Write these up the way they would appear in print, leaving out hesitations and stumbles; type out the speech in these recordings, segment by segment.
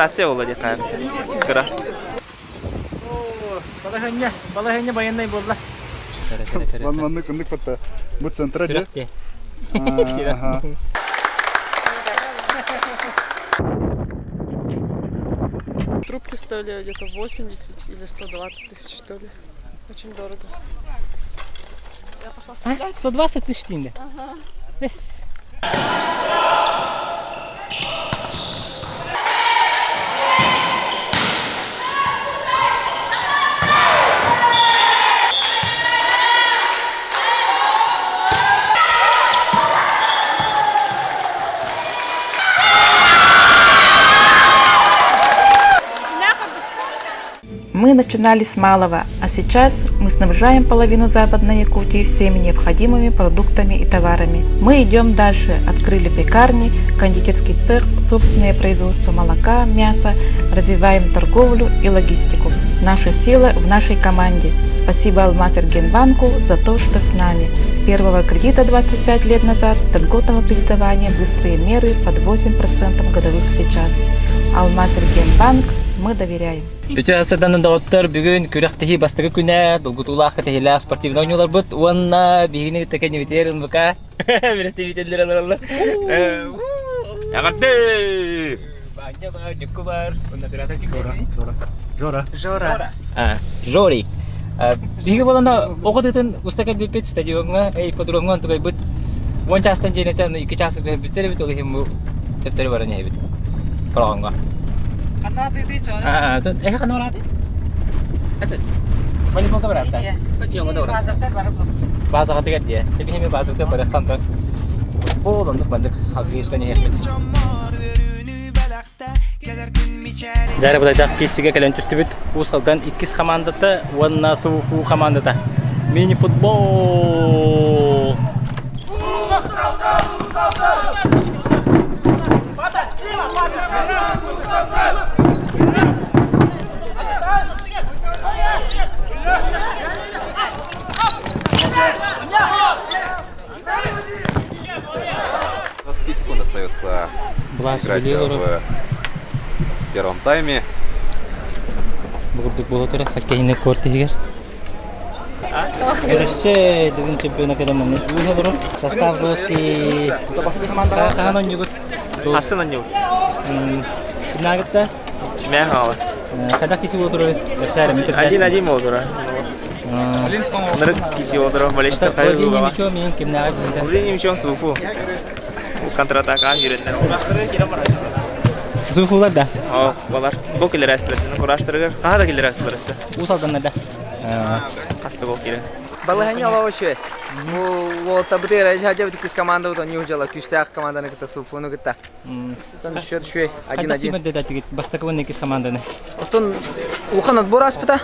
Ротация была дикая. Кра. Балагanya bayanday bo'ldi. Manlık patta. Bu centra Сирак де. де. Сирак. Ага. Трубки стоили где-то 80 или 120 тысяч, что ли. Очень дорого. 120 тысяч тенге. Ага. Мы начинали с малого, а сейчас мы снабжаем половину Западной Якутии всеми необходимыми продуктами и товарами. Мы идем дальше, открыли пекарни, кондитерский цех, собственное производство молока, мяса, развиваем торговлю и логистику. Наша сила в нашей команде. Спасибо Алмазэргенбанку за то, что с нами. С первого кредита 25 лет назад до льготного кредитования быстрые меры под 8% годовых сейчас. Алмазэргенбанк, мы доверяем. Өте асырдан доктор бүгін күрәктәһи бастыры күнә долгутулах кәтәһилә спортивный ойнолар бит. Уанна бигене тәкәне битерен бака. Бересте битерләр алалар. Ягарды. Баня бар, җикку бар. Унда оператор ки Жора. Жора. Жори. Биге боланда окытын устака бипет стадионга, подромган тугай бит. Вон частан женетен 2 час битер бит олы хем тептер бар не бит. Програмга. Канады ты чё? Тут каналады? Это. Более много брата. Стадион ada orang. Bahasa ketiga dia. Tapi ini bahasa itu pada kantor. Oh, untuk bandek habis tanya hepet. Жары бұдайда кесіге кәлін түсті бүт, ұсқалдан 2 командаты, онна суфу командата. Мини-футбол! Секунд остается играть в первом тайме. Бүгүрдүк боло турат, хоккейне корты егер. Көрөшчө бүгүн чемпионат академияны уйнолор. Состав Жоски. Кахан ойнугут. Асын ойнугут. Нагытта. Мен халас. Када киси болдуру? Один болдуру. Нырык киси болдуру. Болешта кайы болдуру. болдуру. Ничего мен кимнага бийди. Уже ничего суфу. Контратака үйрөндүр. Зуфулар да. Балар. Бу келер әсілер. Ураштырыр. Кахада келер әсілер. Усалдан да. Касты бу келер. Балаханя лаваше. Вот абрера жаджа вот из команды вот не ужала. Кюстах команда на ката суфуну ката. Там счет шве 1-1. Катасима дедатигит. Бастакован некис команданы. Отон ухан отбор аспыта.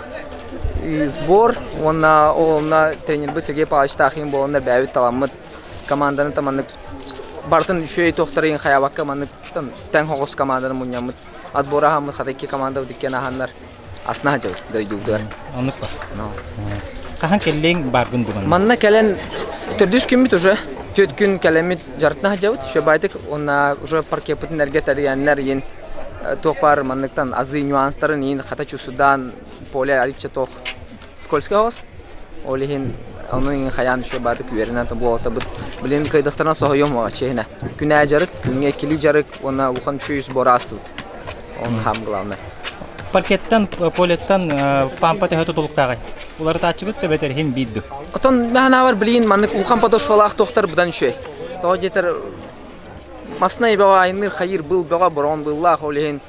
И сбор он на тренер бы Сергей Павлович Тахин был он на бявит таламыт команданы таманы бартын шөй тоқтырын хаябак команда тәң хоғыс команданы мұнямыт отбора хамы хатаки команда диккен аханнар асна жау дойдугдар. Анық ба. Кахан келлең баргын дуган. Манна келен төрдүс күн бит уже. 4 күн келемит жартна жабыт. Шө байтык онна уже паркепут энергия тарыяннар ен тоқпар манныктан азы нюанстарын ен хата чусудан поле алича тоқ скользкий хоғыс. Олихин onun xayan şu barı küverine de bu ata bu bilen kaydıklarına soğuyum o çeyne. Güne jarık, güne kili jarık ona uhan çüyüz borastı. On ham glavne. Parketten, poletten pampatı hötü toluktağay. Uları taçıgıt da beter hem biddu. Oton mehna var bilen manık uhan padoş falaq doktor budan şey. To jeter masnay baba aynır hayır был baba boron billah olihin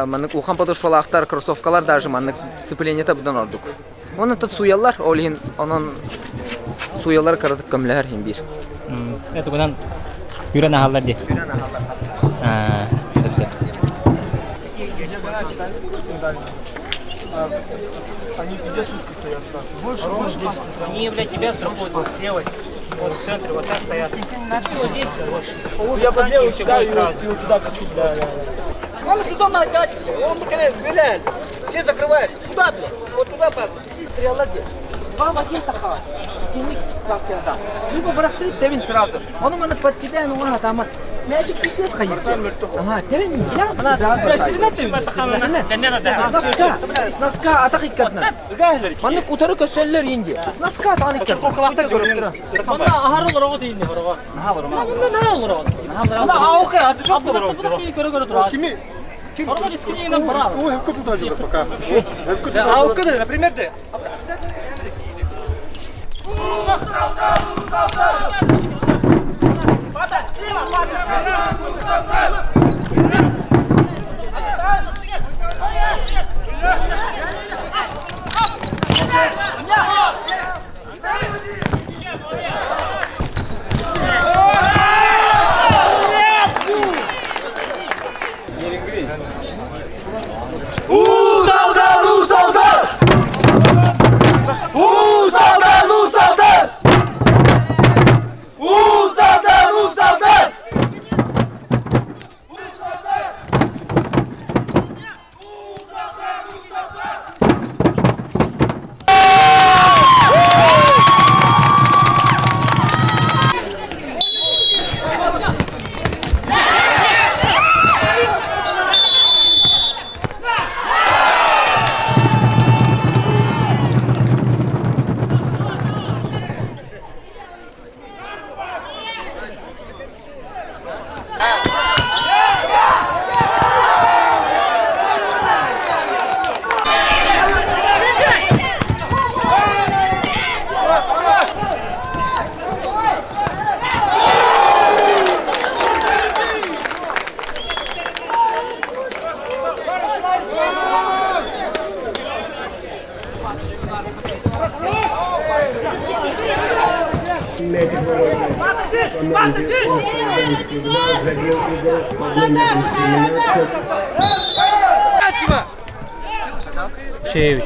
manık uhan padoş falaqtar krossovkalar даже manık сцепленiyete budan orduk. Onu da suyallar, olihin onun suyallar karadık gömler hem bir. Evet, bundan yüren ahallar diye. Yüren ahallar hasta. Söp. Они пиздец низко стоят так. Больше здесь. Они, блядь, тебя страхуют вот слева. Вот в центре вот так стоят. Я под левую кидаю и вот сюда хочу. Да. Мама, туда накачивай. Он блин, блядь. Все закрывают. Туда, блядь. Вот туда, блядь. Прилади. 2 в 1 таха. Киник красный да. Либо брахты, Девин сразу. Он у меня под себя, но он там Magic Pig'de kayıp. Aha, temin mi? Ya, Snaska atak ikkatna. Mandık utarı köseller yenge. Snaska atak ikkatna. Bunda ahar olur o değil mi? Bunda ne olur o? Bunda avukay artık çok olur o. Göre dur. Kimi? Kim? Araba riskini bravo. Кого я куда даже пока? А у кого, например, ты? Şey.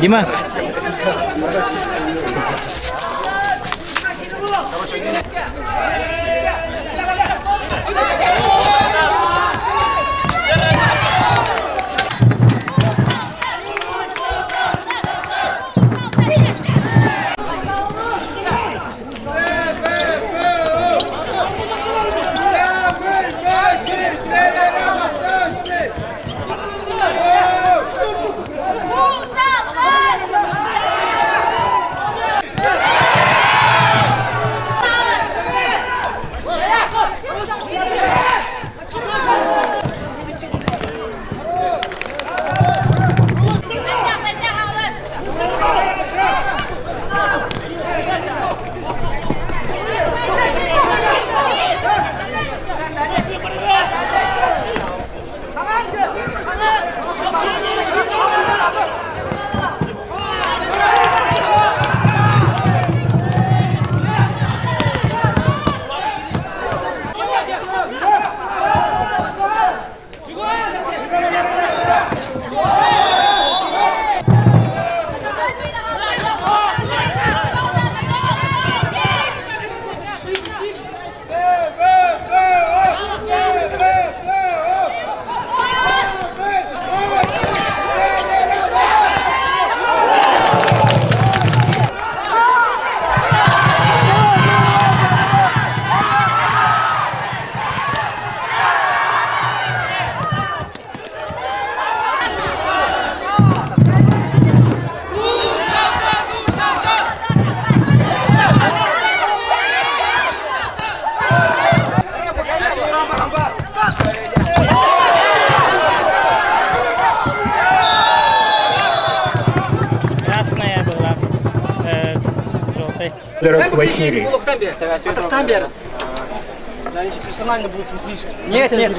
Дима. Пророк Василий. Персонально будут смотреть. Нет, нет.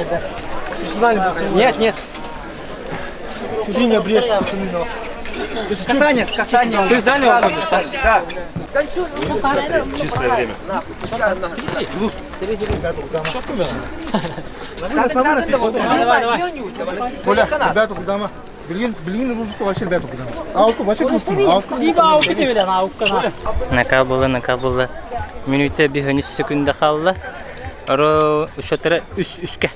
Персонально будут смотреть. Нет, нет. Смотри, не обрежь, пацаны. Касание, с касанием. Ты сдали его? Да. Чистое время. Коля, ребята, куда мы? Блин, ружку вообще ребята куда мы? Алку, вообще пустим. Накабылы. Минутта 5 секунда қалды. Ро шотыры үске.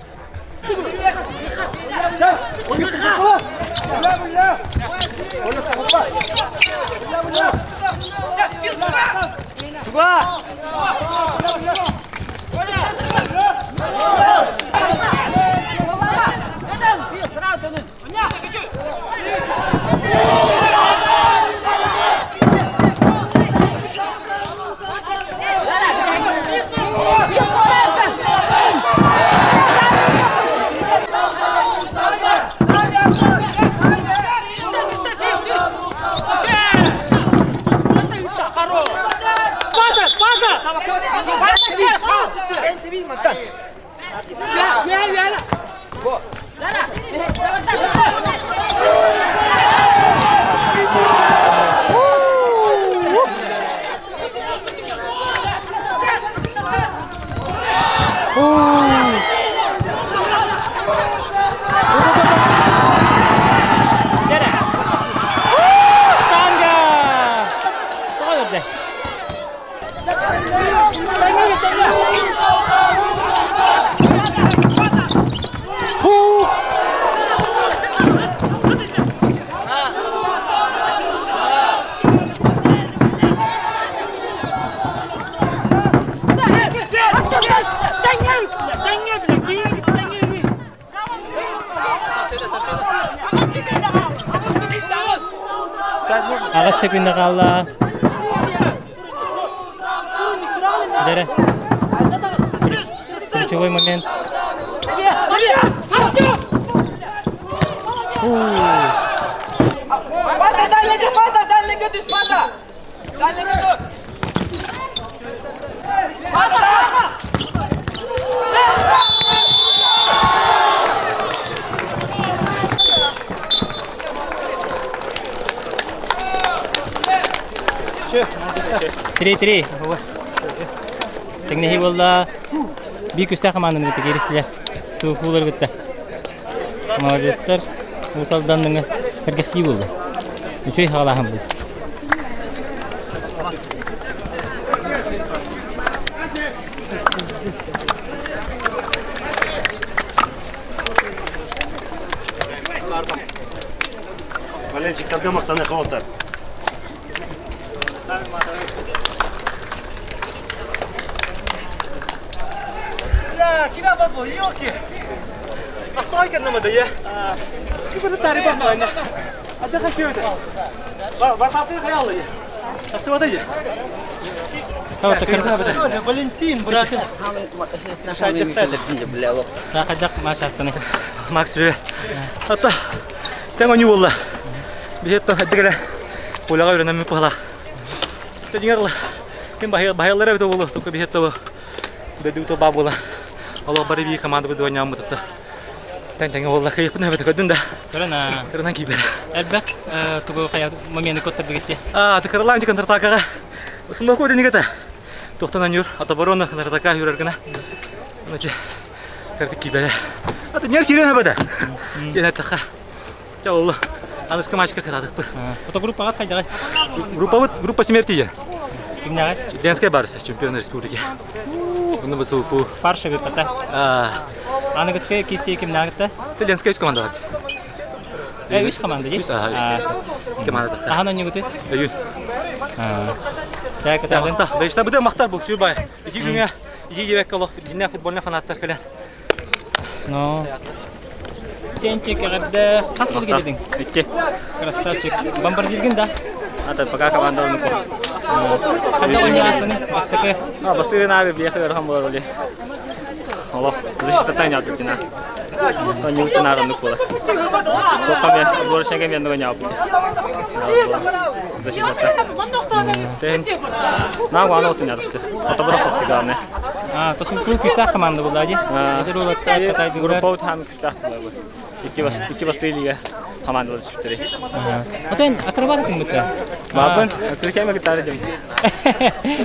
Ағыз секунда қалды. Дәрі. Ключевой момент. Дальний год из пада! Дальний год! Три. Тегнехи болда. Бик үстә команданың бите кересләр. Суфулар бите. Молодецтер. Усалданның хәргәси булды. Үчей халаһым бу. Болельщиктерге мақтаны қылотар. Kira babu, yoki. Aqtoy kanamada ya. Kibir tarifan mana? Ada kaçıyordu. Var tatlı hayal ya. Asıvada ya. Tamam takırdı. Valentin bırakın. Рахадак машасыны. Макс привет. Ата. Тема не было. Бихеттен хаддигеле. Улага үренәме пала. Тәдиңерле. Кем баһайлары бит булды. Только бихетте. Дөдү то бабула. Allah bari bir komanda bu duanya mı tuttu? Tentenge vallahi kayıp ne yaptı kadın da. Karena gibi. Elbek tugu kaya momenti kotta bitti. Tekrarlan çıkan tertaka. Usma kodu ne kata? Tohtanan yur atau barona tertaka yurar kana. Nace. Kartik gibi. Atı niye kiren habada? Kiren taka. Ya Allah. Anız kamaşka katadık bu. Foto grup pagat kayda. Grupa смерти ya. Kimler? Denskaya barısı, Çempiyonlar Respubliki. Bunu bu sofu. Farşı bir pata. Anıgıskaya kisi kimler gitti? Denskaya üç komanda var. Üç komanda değil? Üç, komanda da. Aha ne gitti? Ayın. Çay katadın. Beşte bu da maktar bu, şu bay. İki güne, iki yevek kalıp, dinle futboluna fanatlar kale. No. Sen çekerde kaç gol girdin? İki. Красавчик. Бомбар дилген да? Ата пока команда не пор. Когда oynarsın? Бастакы. Бастыгын abi bir yakıyor ham var öyle. Allah, защита тайны atıyor. Ньютон арынды бола. Токаме боршеге мен дөгөн яап. Защитата. Тен. На вана отун ядыкты. Отобра копты гамне. Тосын бұл күстақ команда болды, ади? Эдер олатта катай дүгілер. Группаут хам күстақ болды. Iki бастыйлиге команда болды сүптері. Отын акробаттың бұтта? Бабын, күркеме гитары дем.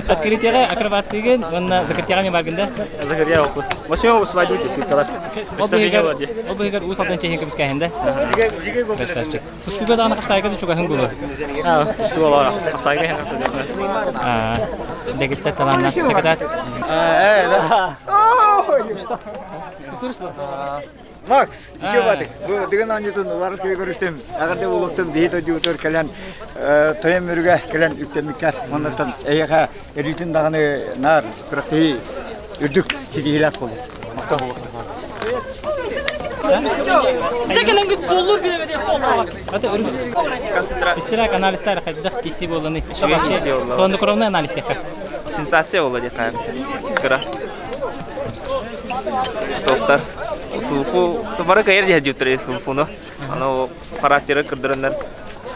Открытияға акробат деген, онна закрытияға мен баргында? Закрытия оқы. Машина осы байды өте сүптірат. Ол бұйгар ұс алдан чехен көбіске әйінді? Красавчик. Тұскүгі дағына қапсайғызы чуға хың бұлы? Үсті ола, қапсайға хен қапсайға. Дегітті таланна. Чекатат? Макс, еще батык. Bu деген анютун барып келе көрүштүм. Агырда улуктун бейт өдүтөр келен тоем өргө келен үктемиккер. Мондан эйга эритин даганы нар практи үрдүк сидилат болду. Макта болду. Текелеңгит болур билебеде холла. Ата өргү. Истирак анализтер кайдак киси болуны. Вообще хладнокровный анализ текка. Сенсация болды деп кыра. Тоқтар. Сулфу, томара кайыр жа жүтірі сулфуны. Аны характері кірдірінлер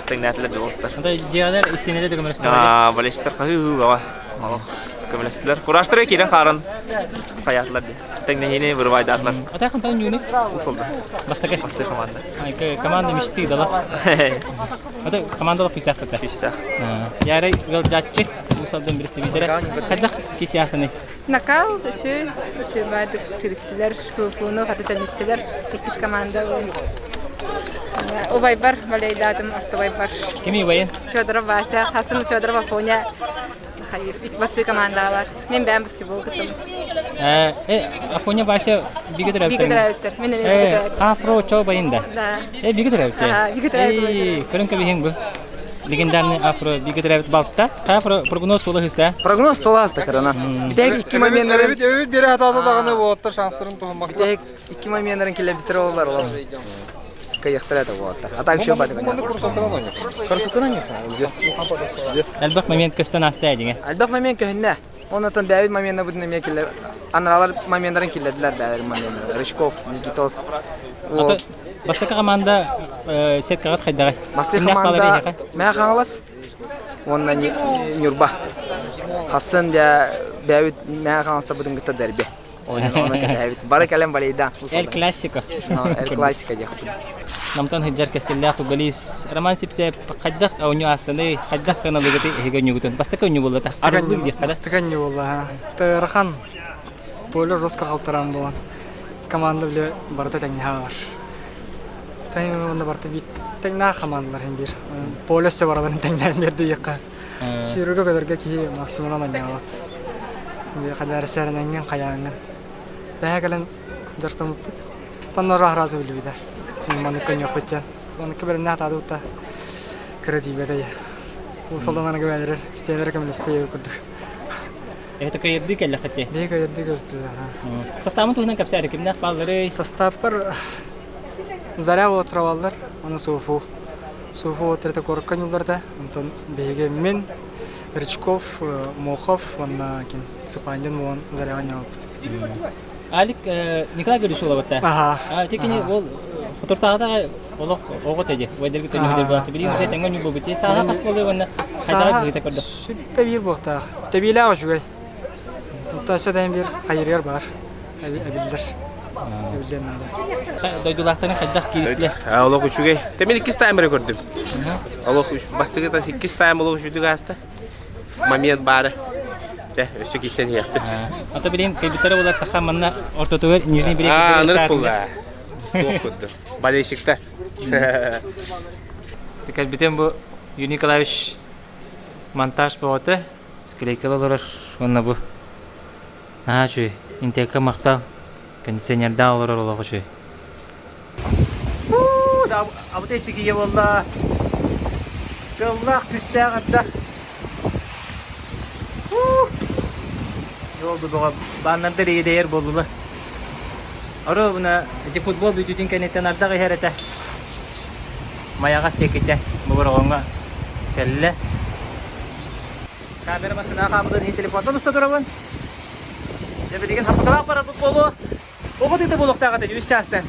тәңнәтілер болуттар. Ата жиғалар истенеде де көмірістер? Балештер қағыға көмілістілер. Құраштыры кейден қарын қаятылар де. Тәңнәйіне бір байдатлар. Ата қантан юны? Усылды. Бастаке? Басты команда. Команда мечты дала. Ата командалық күстақ бітті? Күстақ. Ярай ғыл жатчы, усалдан бірісті бейдері. Қайдақ кесі ясыны? Накал, еще бардык туристлер, сулфуну, хататанистилер, экис команда. Убай бар, валейдатым, ортобай бар. Кеми убайын? Федоров Вася, Хасан Федоров Афоня. Хайыр, икбасы команда бар. Мен бәм баскетбол кытым. Афоня Вася бигедер әуттер? Бигедер әуттер, мен бигедер әуттер. Афро чау байында? Да. Бигедер әуттер? Бигедер әуттер. Көрінкі бейін бұл? Легендарный афро бигедер әвт балықта. Афро прогноз толы хыста? Прогноз толасты карана. Битек 2 моменттерин. Өт бері атады дағаны болаттар, шанстырын туғанмақ. Битек 2 моменттерин келе битире олар олар. Кайяқтырады болаттар. А так еще бады. Корсукана не. Әлбақ момент көстен асты әдіңе? Әлбақ момент көһүннә. Оннан бәйбит моментна будын эме келе. Аналар моменттарын келедилер бәйләр моменттар. Рыжков, Никитос. Бастакы команда сеткагат кайдагы? Бастакы команда мә хаңлас. Оннан Нюрба. Хасан да бәйбит мә хаңласта будын гыта дәрбе. Оннан бәйбит. Бары калем балайда. Эл классика. Эл классика дия. Намтан хиджар кескелдә футболист Роман Сипсеп кайдак ауну астаны кайдак кана бигәти хигәню гутын. Бастакы ню булды. Арылык ди када. Бастакы ню булды. Тырхан поле жестко калтырам булган. Команда беле барда тәңнәһәр. Тәңнәһәр барда бит тәңнәһәр командалар һәм бир. Поле се барадан тәңнәһәр берде якка. Сирүгә кадәргә ки максимум аннават. Бу кадәр сәрнәнгән каяган. Бәгәлән жартым. Таннар разы билбидә. Маныкын япытчан. Оны кеберне атадыта. Кредибеде. Усалдан гәләр, стенер кем истәй күрдек. Это кайдык әллә хәтте. Дигә йөрдек. Составын тугынан капсары кимнәк баллары. Состав бар. Заря отыралар. Аны суфу. Суфу отряда коркан юлларда. Антон беге мен Рычков, Мохов, онна ким Цыпандин мон зарявanya алып. Алик Николай Горишулов отта. Ага. Текини ол Тортагада олох огот эди. Вайдерге төнөдөр баасы билин се теңгөн юбу бити. Сага кас болду вона кайдага бигете көрдө. Сүппе бир бокта. Тебиле ашугай. Ташадан бир кайрыгар бар. Абилдер. Абилдер нада. Дойдулактан кайдак кирисле. Олох үчүгей. Темел 2 тайм бер көрдүм. Олох үч бастыгы 2 тайм олох үчүдүк аста. Момент бары. Өсө кисен яктı. Ата билин кайбитер болар тахаманна ортотогер нижний берек. Нырык булда. Окуду. Балешикте. Текел битен бу Николаевич монтаж болоты. Склейкалар онна бу. Чүй, интека мактал. Кондиционерда олар олого чүй. Да абутесики е болда. Кыллак күстәгәндә. Yoldu baba. Banlarda değer boldular. Aro buna futbol bütün kanetten arda herete. Mayagas tekete bu borgonga kelle. Kamera masına kabuldan hiç telefondan usta duraban. Ya bildiğin haftalar para futbolu. O kadar da bolukta kadar yürüyüş çağıstan.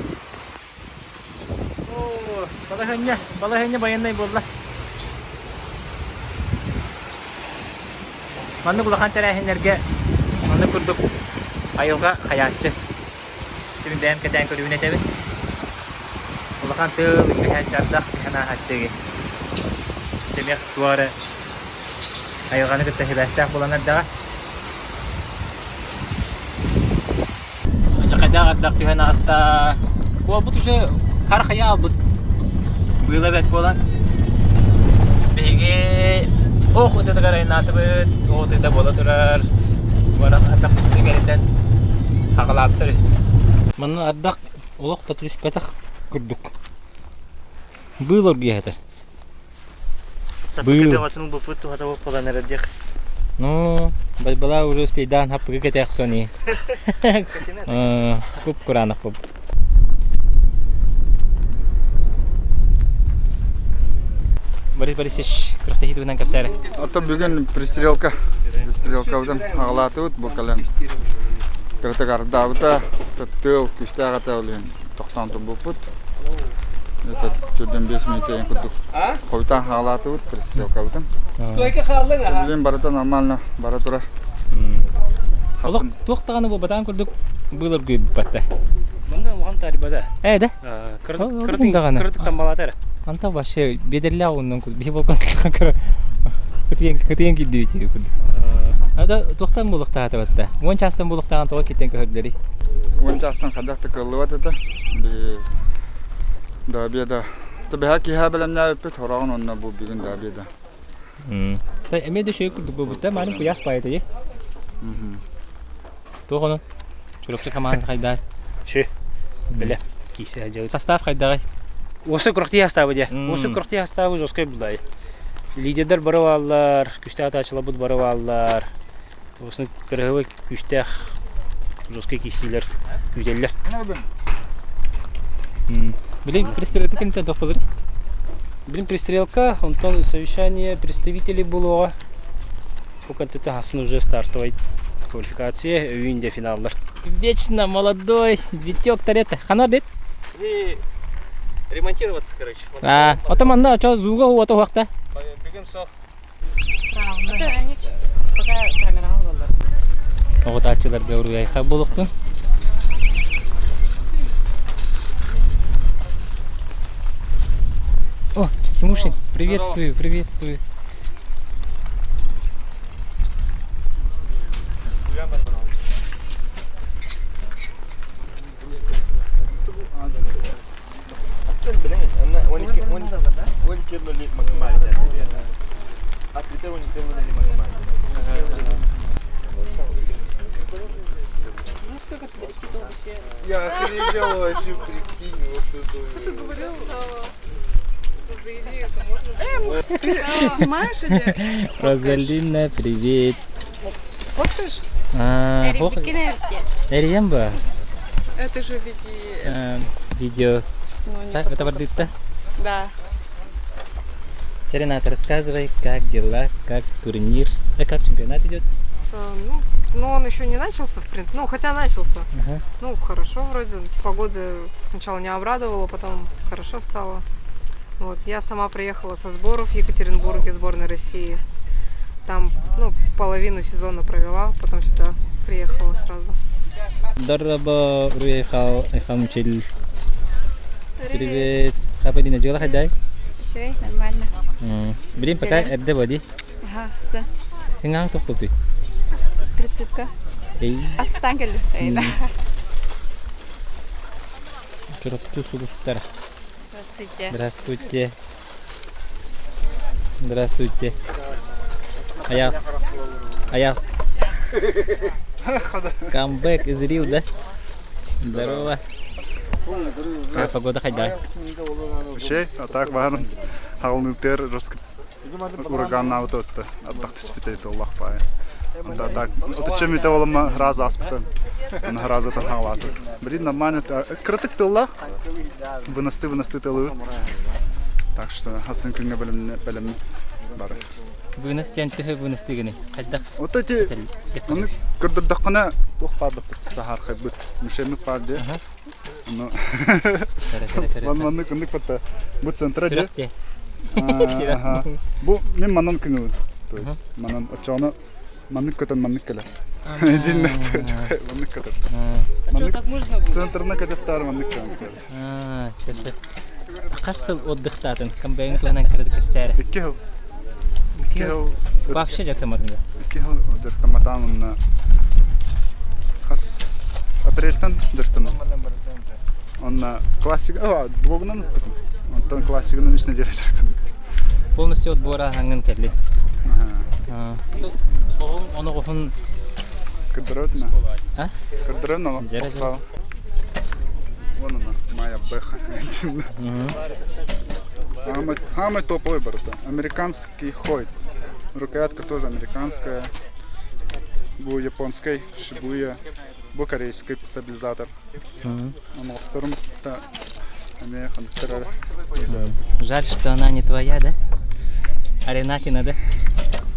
балахыння баяннай болла. Манны кулахан тәрәһенләргә манны күрдүк. Айылга хаятчы. Тим дәм кәтән көрүнә тәбе. Кулахан тыл инде чардак хана хатчыгы. Демек туары. Айылганы көтә хәбәстә буланар дага. Ачакайда гаддак тигән аста. Ул бу уже һәр хая бу. Было бит болан. Беге ох үтә дәрәйнаты бит. Оты да була турар. Барак атак тигәндән хагалаптыр. Мана аддак улык татлыс петах күрдүк. Было гәтә. Сапкы даватның бу путу хата бу поланар дик. Ну, бала уже спейдан хапкы кете хсони. Күп курана күп. Борис Борисович, крахта хитуган капсары. Ата бүген пристрелка. Пристрелкадан агалатып бу калан. Крахта гардабыта тыл күштә гата үлен. Токтантып бу пут. Это чуден 5 минут ен күрдүк. Койта агалатып пристрелкадан. Стойка халлыңа. Билен барата нормально бара тура. Олық тоқтағаны бұл батан күрдік бұлыр көйіп батты. Мында оған тарибада. Да? Кырдыктан балатыр. Анта башы бедерлі ауыннан күрдік. Бе болған күрдік. Күтіген кедді өйтегі күрдік. Ада тоқтан бұлықта аты батты. Он частан бұлықтаған тоға кеттен көрділері. Он частан қадақты кылы бат еді. Да беда. Табы хаки ха білімне өппет орағын онына бұл бүгін да беда. Әмеді шөй күрдік бұл бұтта мәлім құяс байыды е. Тоғыны чүрікші команда қайдар. Шö. Біле. Кейсе әжеуді. Состав қайдағы? Осы күріқті астабы де. Осы күріқті астабы жоскай бұлдай. Лидердер барып алылар, күшті атачылы бұд барып алылар. Осыны кірігі күшті жоскай кейсейлер, күделер. Блин, пристрелка кенттен тоқ болыр? Блин, пристрелка, онтон совещание представителей было. Сколько это хасын уже стартовать квалификация, июньде финаллар. Вечно молодой, Витек Тарета. Ханар дейт? И ремонтироваться, короче. Отам анда ача зуга хуата уақта? Бегем со. Пока камера алалар. Оғыт ачылар бәуірі айқа болуқтың. О, Симушин, приветствую, приветствую. Я охренел вообще, прикинь, вот это. Ты говорил, За идею это можно... Ты снимаешь или? Розалина, привет. Фоткаешь? Эрием ба? Это же видео. Это вардит-то? Да. Ренат, рассказывай, как дела, как турнир, как чемпионат идет? Ну, он еще не начался, в принципе. Ну, хотя начался. Ну, хорошо вроде. Погода сначала не обрадовала, потом хорошо стало. Вот. Я сама приехала со сборов в Екатеринбурге, сборной России. Там, ну, половину сезона провела, потом сюда приехала сразу. Здорово, приехал, Хамчил. Привет. Как вы дела, Хадай? Все, нормально. Блин, пока это води. Ага, все. Хинgang тух тут. Присыпка. Останкали. Здравствуйте. Здравствуйте. Здравствуйте. Здравствуйте. Аял. Камбэк из Рио, да? Здорово. Как погода, Хайдай? Вообще, а так waren halnutер ураган ауто отдах спитает Аллах пая. Да так. Вот чем это волма раза аспектен. На раза там халату. Блин, нормально. Критик Аллах. Выносты тылы. Так что хасан не белем бары. Выносты антихе выносты гыны. Хайдах. Вот эти ну кырдыдакына тохпардык сахар хайбыт. Мишемик бар де. Ну. Манны күндік бітті. Бұл центра де. Сүрәкте. Бұл мен маннан күні. То есть маннан отчауны манны көтен манны келе. Един нәтті. Манны көтен. Центрна көтефтар манны келе. Шерше. Қасыл отдықтатын. Кімбәйін туғанан кірді кірсәрі. 2 жыл. 2 жыл. Вообще жақтамадың да? 2 жыл жақтаматамын. Қас апрельтан жақтым. Онна классика, блогынан өттім. Онтан классиканы ішіне жере жақтым. Полностью отбора аңын кәлі. Оны қоқын... Кірдірөдіна. А? Кірдірөдіна қоқсау. Онына, моя бэха. Самый топовый барыта. Американский ходит. Рукоятка тоже американская. Был японской, Шибуя. Был корейский стабилизатор. Амалсторм. Жаль, что она не твоя, да? А Ренатина, да?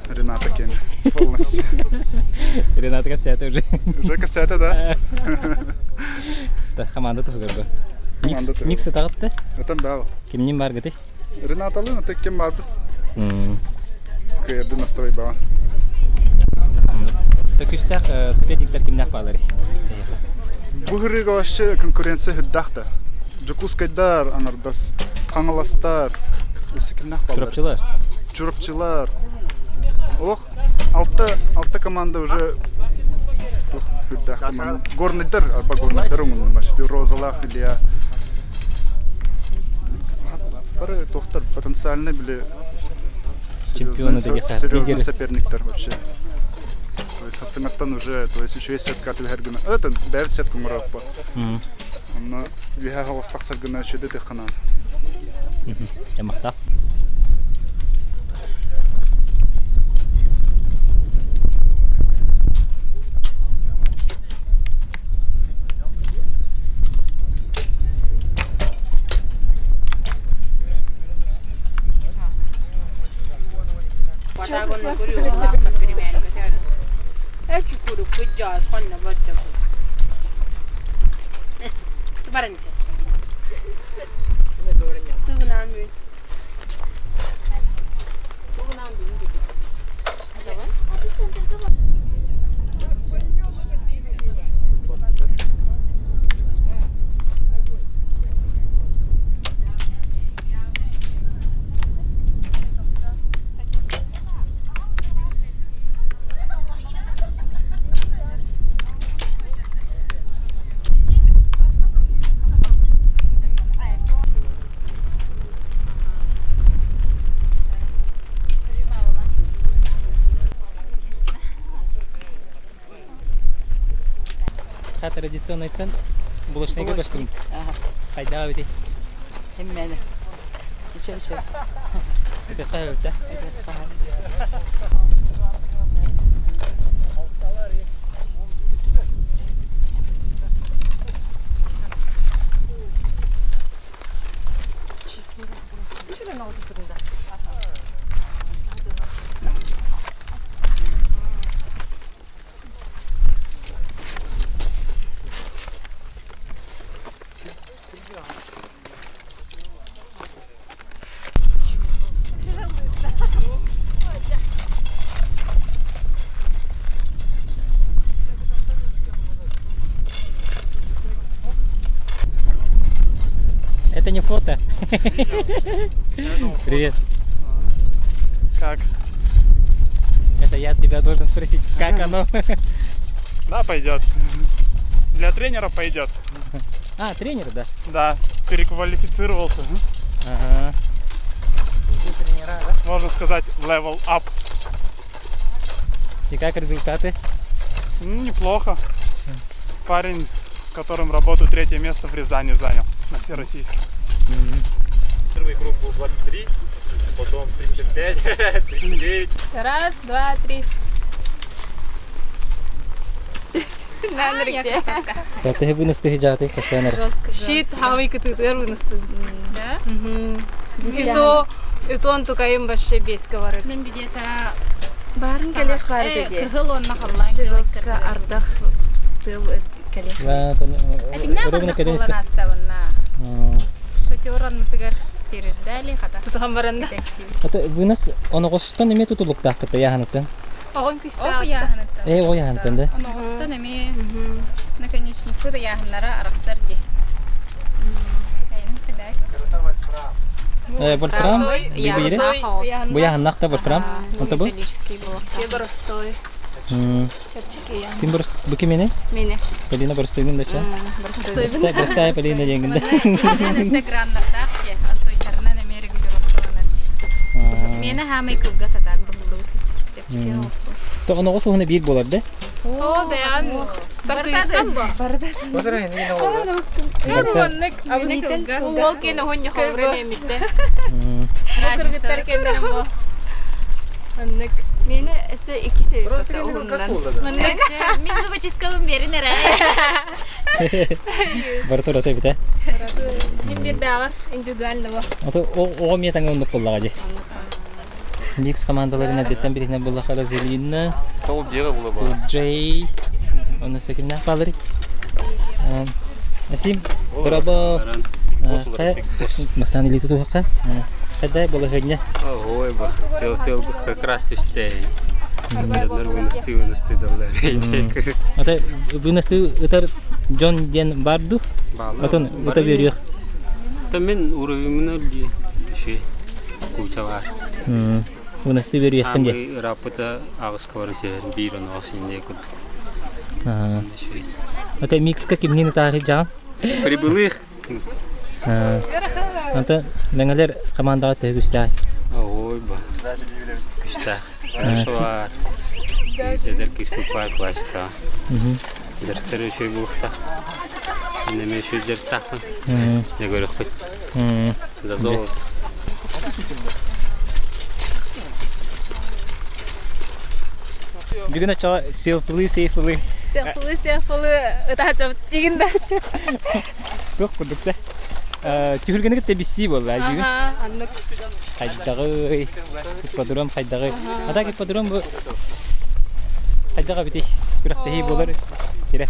Рената Кеня. Полностью. Рената Ковсята уже. Уже Ковсята, да? Да, команда тоже горба. Миксы тағытты? Это да. Кемнен бар гыты? Рената Лына, ты кем барды? Кайырды настрой бава. Так үстәк спедиктер кемнәк балары? Бұғырыға вообще конкуренция хүддақты. Джакускайдар, анардас, қаңыластар. Өсі кемнәк балары? Чурапчылар? Чурапчылар. Ох, алты команда уже хүддақты. Горныйдар, арба горныйдар оңын. Машты Розалах или пары тоқтар потенциальный были серьезные соперниктер вообще. То есть Хасиматтан уже, то есть еще есть сетка от Вихергина. Это дает сетку Мураппа. Но Вихергина так саргина чуды тихана. Я махта. Традиционный тен булочный костюм. Хайда бити. Хеммени. Чече. Это кайф, да? Это не фото. Привет. Как? Это я тебя должен спросить, как оно? Да, пойдет. Для тренера пойдет. А, тренер, да? Да, переквалифицировался. Ага. Тренера, да? Можно сказать, level up. И как результаты? Неплохо. Парень, с которым работаю, 3-е место в Рязани занял на всероссийском. Первый круг был 23, потом 35, 39. Раз, два, три. Ты вынести хиджаты, как все нормально. Щит, хавайка ты вынести. Да? И то он только им вообще без говорит. Мен где-то барын келек бар деди. Жестко ардах тыл кәле. Урогуна кәденісті. Шатеуран мұтығар терірдәлі қата. Тұтыған баранда. Вынос оноғостан неме тұтылықтақ қыта яғаныттан? Оғын күшті ағыта. О яғаныттан да? Оноғостан неме наконечнику да яғынлара арақсар де. Вольфрам? Бибире? Бу яғыннақта вольфрам? Онта бұл? Боростой. Тим борос бұки мені? Мені. Полина боростойгын да ча? Боростай Полина деңгінді. Мені хамай күлгі сатар бұлды. Тоғын оғы соғыны бейік болар да? О, бәян. Бардадын ба? Ол кені ғынны қоғырын емітті. Күргіттер кендерім ба? Мені әсі екісі ұғыннан. Мен зубачискалым берін әрі. Бартыр оты біті? Мен бір бәғыр индивидуальны ба. Оғы метан өндік болаға де? Микс командаларын әдеттен бірінен болақара Зелина, Джей, оны сөкілінен қалыр. Әсім, бұрабы, мұстан елі тұту қаққа? Қадай болы ғыдне? Ой, ба, тел как раз тиште. Выносты далар. Ата выносты ұтар Джон Ден барду? Отын ұта беріқ? Мен уровимін өлі шей куча бар. Выносты беріқ қынде? Рапыта ағыз каварынтерін бейрін ағысында күрдік. Ата микска кемнені тағи жағын? Прибылық. Ата мәңілер командаға тәй күшті? Ой, ба, күшті. Хорошо бар. Эдер кискупай классика. Дәрістері үшей бұлықта. Неме үшей дәріс тақпын. Не көрік бұд. За золот. Бүгін açaға селфілі. Селфілі ұта жабыт дегенді. Көп күрдікті. Түйілгені кетті бісі болды әжігі. Анық. Қайдағы, кеппадыром, қайдағы. Ада кеппадыром бұл қайдаға бітей. Күріқтегі болар керек.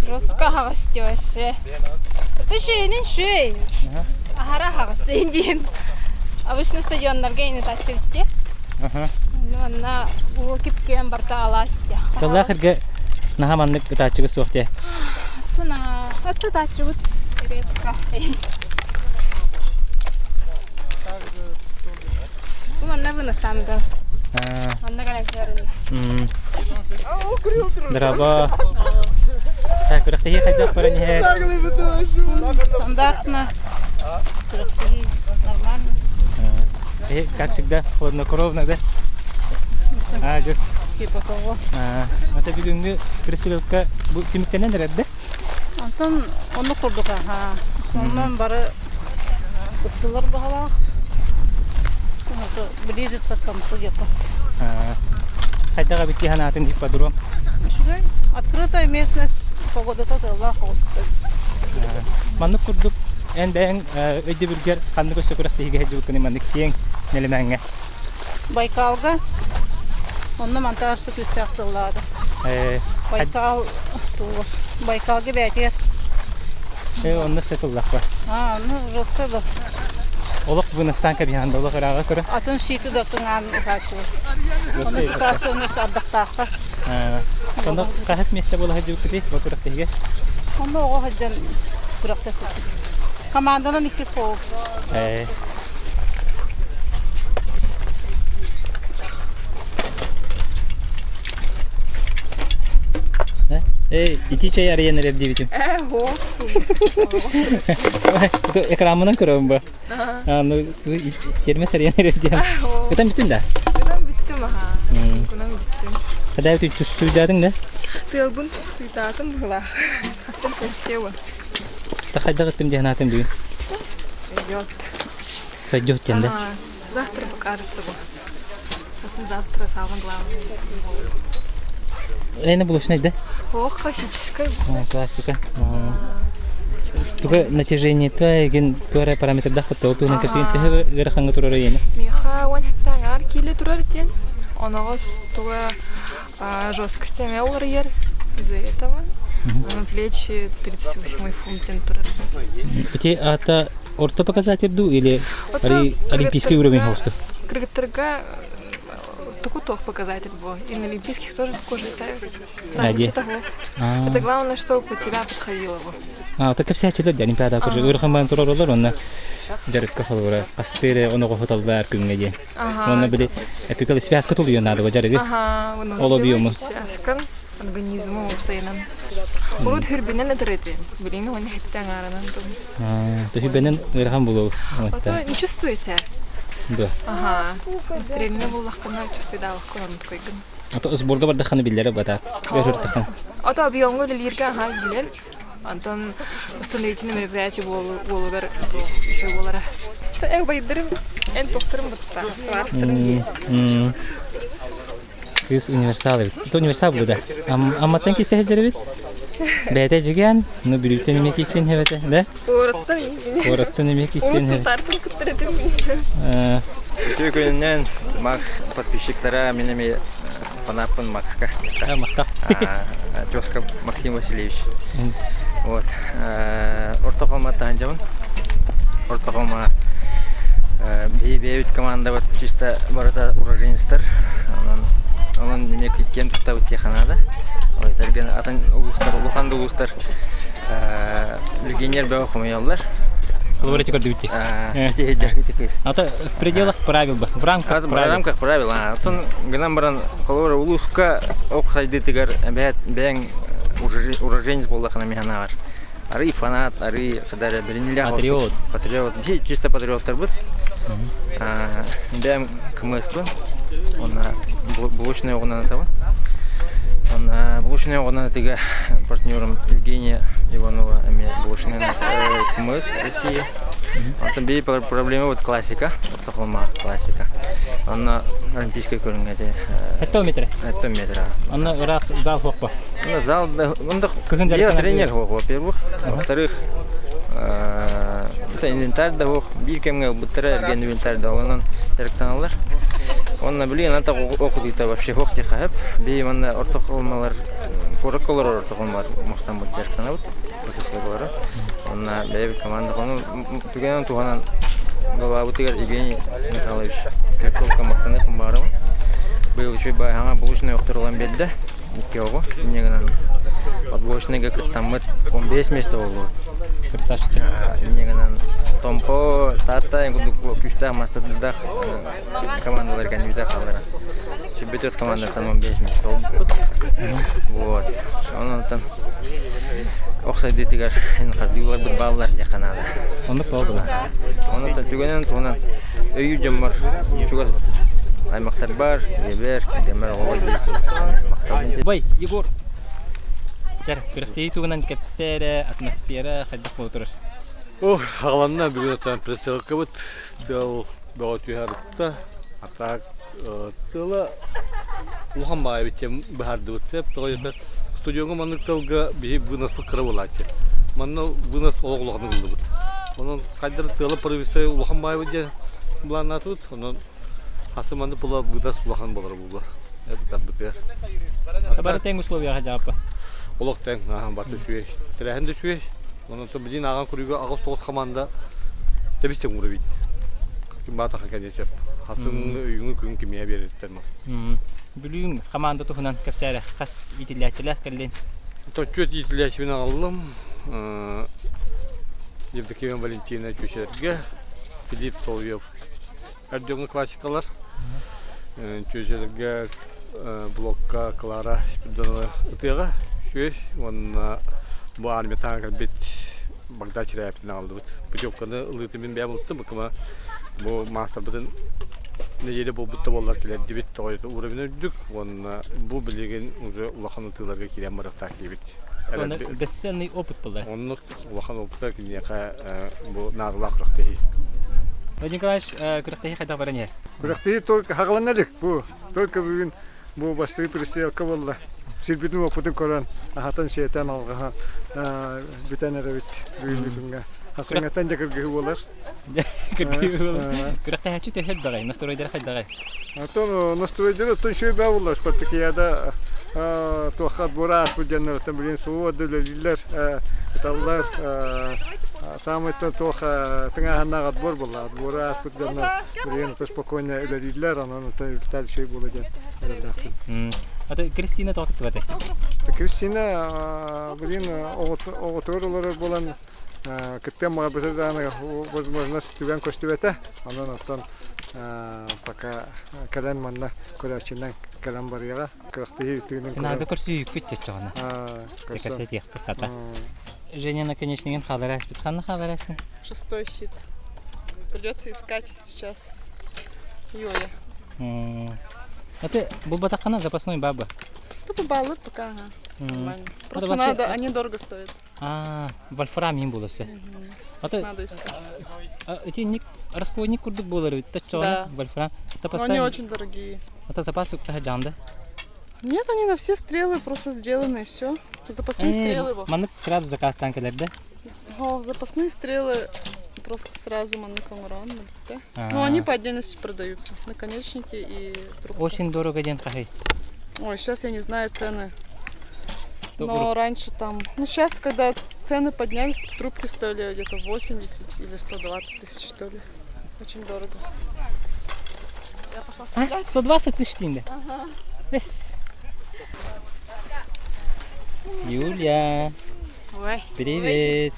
Росқа хағасты башы. Это шүйенен шүй. Ахара хағасты ендейін. Обычно стадионларға ені тачы бітте. Анна бұл кепкен барта аласты. Талла қырға нағаманлық тачығы соқты. Сына, атты тачы бұд. Редко. Манна выносамды. Манна галактярында. Драба. Так, күріқтегі қайдақ баран ехер? Стандартно. Күріқтегі нормально. Как всегда, хладнокровно, да? Жүр. Типа того. Ата бүгінгі кристаллыққа бұл теміктенен әрді? Антон оны құрдық аға. Сонынан бары ұттылар бағалақ. Близит подкамсы епа. Қайдаға бітті ханатын деп подуром? Открытая местность. Погодата дала хоста. Манны құрдық. Әндәң өйді бүргер қанды көсі күріқтегі әжі манны кең нелемәңе? Байкалға. Оны мантарсы күсті ақтылады. Байкал туғыр. Байкалғы бәтер. Оны сетылдақ бар. Оны жосты бар. Олық бұныстан кәбіянды олық ыраға көрі? Атын шиті дақтың аңын ұқашы бар. Оны тұтасы оны сардақтаққа. Сонда қағыс месті болы әжі бүкіде бұл күріқтегі? Оны оға әжден күріқті сөйтті. Команданын 2 қол. İti çay arayanlar evde bitim. Itu ekranından kuruyorum bu. Gelmez arayanlar evde. Kutan bitim de? Kutan bittim aha. Kutan bittim. Kadar bir çüstüydadın da? Tılbın çüstüydadın bula. Asıl konuşuyor. Takayda gittim diye anlatım düğün. Идет. Сойдет тем, да? Завтра покажется. Завтра самое главное. Это булочная, да? Ох, классическая. Классика. Только натяжение-то, ген туара параметр да, хотел ту на картине, ты верханга тура района. Миха, он хаттангар киле тура район. Он огос тура жесткость имел район из-за этого. На плечи 38 фунт турар. Пяти это орто показатель ду или олимпийский уровень хоста? Крыгатырга такой тох показатель был. И на олимпийских тоже такой же ставят. Это главное, чтобы под тебя подходило его. Так все эти люди олимпиада тоже. Урхаман тураролар, он жарит кахалура. Астыре он оготалдар күнгеде. Он были эпикал связка тулью надо жарит. Он связка организму обсайнан. Урут хирбинен этерети. Билин он хиттан аранан. То хирбинен урхам булу. Не чувствуете? Да. Настроение было легкое, чувствую, да, легко он такой. А то сборга бардаханы биллер бата. Верхуртахан. А то объемго лирка биллер. Антон установительные мероприятия володар еще волора. Я байдерим, энтохтерим бата. Варстерим. Кыз универсал. Это универсал было. Амматан кисе жарит. Бәйте жигән, ну бирүтен неме кисен хәвәте, да? Кораттан неме кисен. Күннән Макс подписчиклары минеме фанатпын Макска. Мактап. Тёска Максим Васильевич. Вот. Ортохома танжамын. Ортохома бейбейт команда вот чисто барата уроженецтер. Onun demek ki kendi tuttağı tehana o yüzden atan uluslar, ulukandı uluslar legioner bir okumayanlar. Колорите как дути. Это в пределах правил, в рамках правил. Атын гнам баран колора улуска оксайды тигар бәң уроженец болдақана механар. Ары фанат, ары кадар белинлер. Патриот. Чисто патриоттар бит. Бәң кмсп. Он булочная огнана того. Он булочная огнана тига партнером Евгения Иванова, булочная КМС России. Он там были проблемы вот классика, Ортохома классика. Он на олимпийской көрінге. Это метра. Это метра. Он рад зал хопа. Он зал, он я тренер хопа, во-первых, во-вторых, это инвентарь да хох, биркемге буттера эрген инвентарь да он терктаналар. Он блин, это окудыта вообще хох техап. Би манна ортохолмалар, кораколар ортохолмалар мостан бут терктанал, процесске бара. Он на бейб команда, он туган туганан баба бутигар Евгений Михайлович. Клепшовка мактаны кумбарым. Был еще байханга булочный окторлан бедде. Никого, негнан. Отборочныйга кыттаммыт 15 место болду. Красавчик. Негнан Томпо, Тата, күштә мастаддах командалар кандидат калдыра. Чемпионат команда там 15 место болду. Вот. Онан там оксайды тигар ин кадылар бит баллар жаканада. Онда болду. Онан та түгенен туган өйү жаммар. Чугас аймактар бар, ебер, демер огой. Бай, Егор. Жар, күрәктәй туган капсера, атмосфера хәддәк булдырыр. Ох, агаланна бүгән пресселка бит. Тел бәгат яратта. Атак тела Улханбай бит бәһәрдә үтеп, тойда студионга манныкталга би вынос фикры булачы. Манны вынос оглыгын булды бит. Onun kadar tela провести Улханбай бит булана тут, onun хасыманды була вынос булхан булар булды. Это так бит. Табар тең условия хаҗапа. Олық тең, барды шуеш. Тәрәхінді шуеш. Оның білден аған күрігі ағыз тоғыз қаманда дәбістен ұмыры бейді. Кім бата қақан ешеп. Хасын үйіңі күн кемея береді. Бүлігін қаманда тұхынан көпсәрі қас етіләчілі кәлден? Төт етіләчімен алылым. Евдокия Валентина Чөшерге, Филипп Соловьев. Әрдеңі классикалар. Чөшерге блокка Клара Шпидонова ұтыға. Шуеш, он bu army tanka bit bagda çirayaptını aldı bit. Püçokkanı ılıtımın bey buluttu bakıma bu master bitin neceli bu butta bollar kiler dibit toydu uğrabını ödük. Onun bu bilgin uza ulakan ıtılarga kiren maraq takip bit. Onu besseni oput buldu. Onu ulakan oputlar ki niyaka bu nazlaq raqtehi. Николаевич, күрәктәй хәдә баран я. Күрәктәй только хагланалык бу. Только бүген бу башты перестрелка булды. Силбитнең опытын көрән, ахатан шейтан алган, битәнәре бит бүлегенгә. Хасыңатан җакыргы булар. Күрәктәй һәчү тәһәд багай, настройдер хәдә. Ато настройдер тон шөй бә булар, спартакиада тохат бурас буденер тамблин суодулер дилер таллар самый тоха тыңаһаннага отбор була бурас буденер блин то спокойно иледилер анан tal şey bulacak. Ата Кристина тохат бате. Кристина блин оғыторлары болан кеттен мағабытырданы возможность түбен көстібеті анан оттан пока кален манна көрәчінен кален барыға кырықты түйінің Надо көрсі күтте чоғаны. Декарсе тияқты қата. Женя наконечнеген халарас бит. Ханна халарасын? 6-й щит. Придется искать сейчас Юля. Это был батахана запасной баба. Тут баллы пока, ага. Нормально. Просто надо, они дорого стоят. Вольфрам им было все. Надо искать. Эти расходник курдук было, это что, вольфрам? Они очень дорогие. Это запасы ктахаджанда? Нет, они на все стрелы просто сделаны, все. Запасные стрелы. Маннык сразу заказ танкалер, да? Запасные стрелы просто сразу маннык омран. Но они по отдельности продаются. Наконечники и трубки. Очень дорого день кахай. Ой, сейчас я не знаю цены. Но раньше там... Ну, сейчас, когда цены поднялись, трубки стоили где-то 80 или 120 тысяч, что ли. Очень дорого. 120 тысяч тенге? Ага. Юля. Ой. Привет.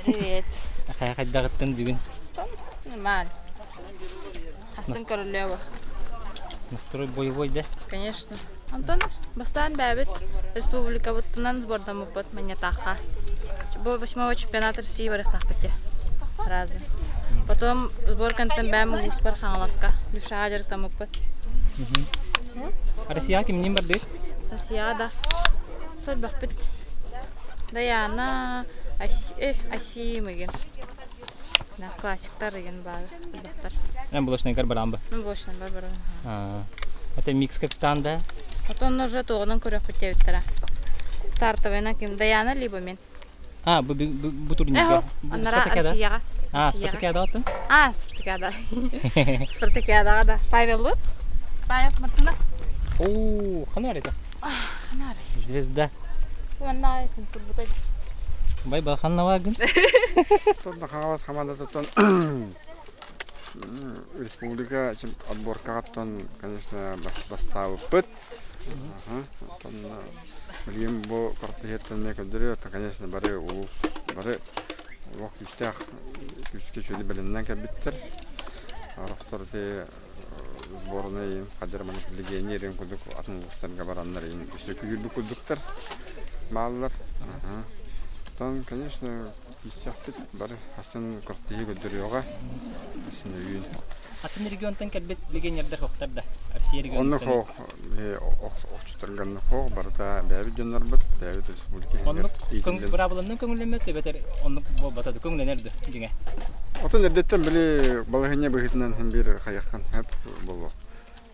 Привет. Қайдағыттың бүгін? Нормально. Хасан Королева. Настрой боевой, да? Конечно. Антон, бастан бәбет республика бұттынан сбордан мұпыт мәне таққа. Бұл 8-го чемпионат России барық тақпыте. Разы. Потом сборкантан бәмі ұспар қаңыласқа. Дүша ажырықта мұпыт. Россия кімнен барды? Россияда. Сол бақпыт. Даяна Асимыген. Классиктар еген бағы. Мен булошнайгар барамбы? Мен булошнайгар барамбы. Это микс капитан, да? Потом уже тоғынан көрек бүттевіттіра. Стартовайна кем? Даяна, либо мен? Бұл турнирға? Анара Россияға. Спартакиада аттың? Спартакиада. Спартакиадаға да. Павел Лут? Павел Мартынақ? Қаны бар еді? Қаны бар. Звезда. Онна айқын тұрбұтай. Бай балқанна вагын? Тұрда қағалас командатан республика отборка аттан, конечно, бастау пыт. Білген бұл қартығеттен не көндірі, это, конечно, бары ұлыс, бары уақыт үстіғ үстіге шөлі білімнен кәбіттір. Арықтарды сборны қадыр манық легионерін күдік атын ұлыстарға баранлар үсті күгілді күдіктір малылар. Там, конечно, истяхтык бары хасын қартығы көндірі оға. Хасын өйін. Атын регионтан кәлбет легионердер хоқтарда? Россия регионтан? Оны хоқ, оқчытырғанны хоқ, барда бәбі жонлар бұд, бәбі республика. Онық бұрабылының көңілеме өтебетер, онық батады көңіленерді жеңе? Отын әрдеттен білі балығыне бұғытынан бір қаяққан әп болу.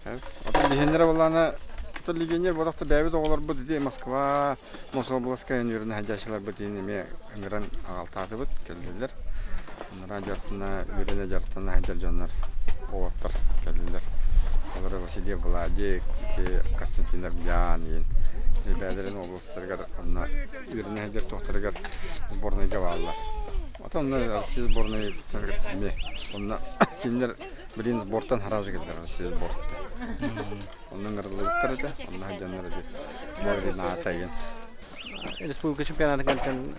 Отын легионер болғаны, отын легионер болақты бәбі доғылар бұд, де Москва, Мособласка өнеріне хәджашылар бұд, енеме үңірін ағалтады бұд, келділер. Оныра жартына, үйрене жартына хәджар жонлар оғаттар келділер. Олар Василий Владик, Константин Арбян, бәдерін облыстарғар, үйрене хәджар тоқтарғар сборныйға бағалар. Отын Россия сборной тәңгіртсіне. Онына кейіндер бірін сборттан харазы келдер Россия сборты. Оның ғырлығыттар еді, онына хәджанлар еді. Бойрын ата еген. Республика чемпионаты кәлтен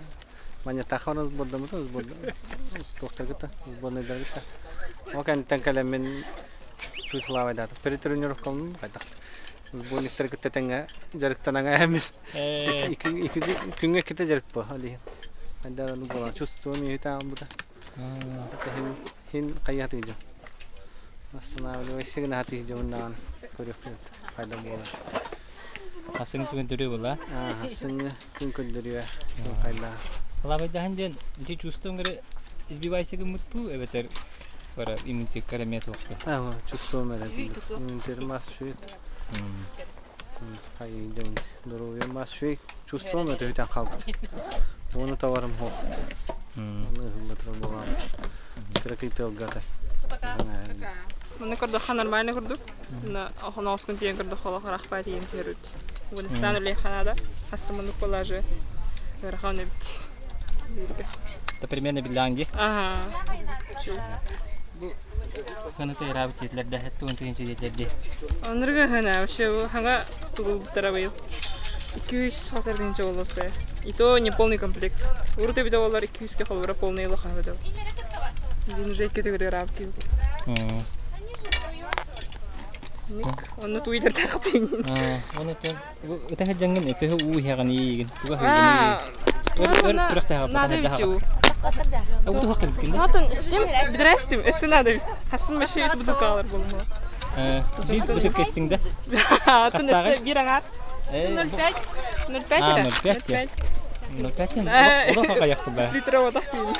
Мане таханы сбордамы, сборда. Тоқтарғыта, сборныйдарғыта. Оған тәңкәлі мен чуйсылавай дады. Перед тренировкамын қайтақты. Сборниктер күтті тәңі жарықтан аңа әміз. Күнге кеті жарық бұл. Anda nu bola чувствую не там бута. Это хин каяты жо. Останавливай сигна хати жо нан көрөк. Пайда бола. Хасын көндөрү була. Хасын көндөрү. Пайда. Лавайдан ден же чувствуем избивайся гмуту, эветер пара иммунитет карамет вакты. Чувствуем это. Иммунитет масшит. Хайден здоровье масшит. Чувствуем это ведь халк. Оны товарым хоқ. Оны ғылбатыры болам. Кракейтел гата. Мы курдуха нормально курдук. На охоновском тиен курдуха лохарах патиен керут. Вот стану ли ханада, хасаману положи. Верховный бит. Это примерно бидланги. Ага. Хана ты работает для дохету, он тынчи детли. Он рыгана, вообще ханга тулу таравил. 200 хасардын жолопса. И то не полный комплект. Урты бида олар 200 холбара полный лоха бида. Дин уже категория работает. Ник, он на Twitter тахтинин. Он это хаджанган это уйхагани. أودوها قلب كنا. هاتن استم بدرستم السنة حسن ماشي يسبدو كالر بالمرة. بدو كاستينج ده. هاتن السبيرة نرفع نرفع. وضوها قيقت بها. سليترا وضحتيني.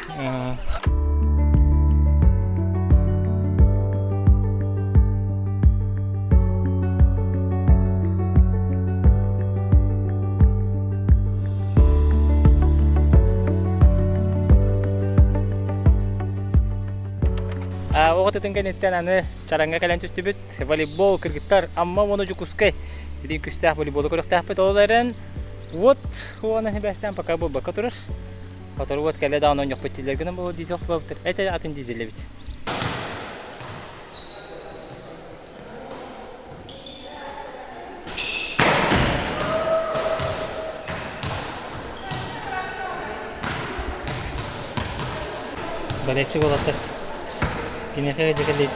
Waktu itu kan itu ane caranya kalian custit volleyball kriket, amma mau nuju kuske, jadi kusdah volleyball korek tah petolaran, what huana hebastan pakai boba katurus, katur what kalian dah nonjok petiler kan mau diesel bauter, itu atin diesel lebih. Balik sih gua latar. Kini kaya jaga lid.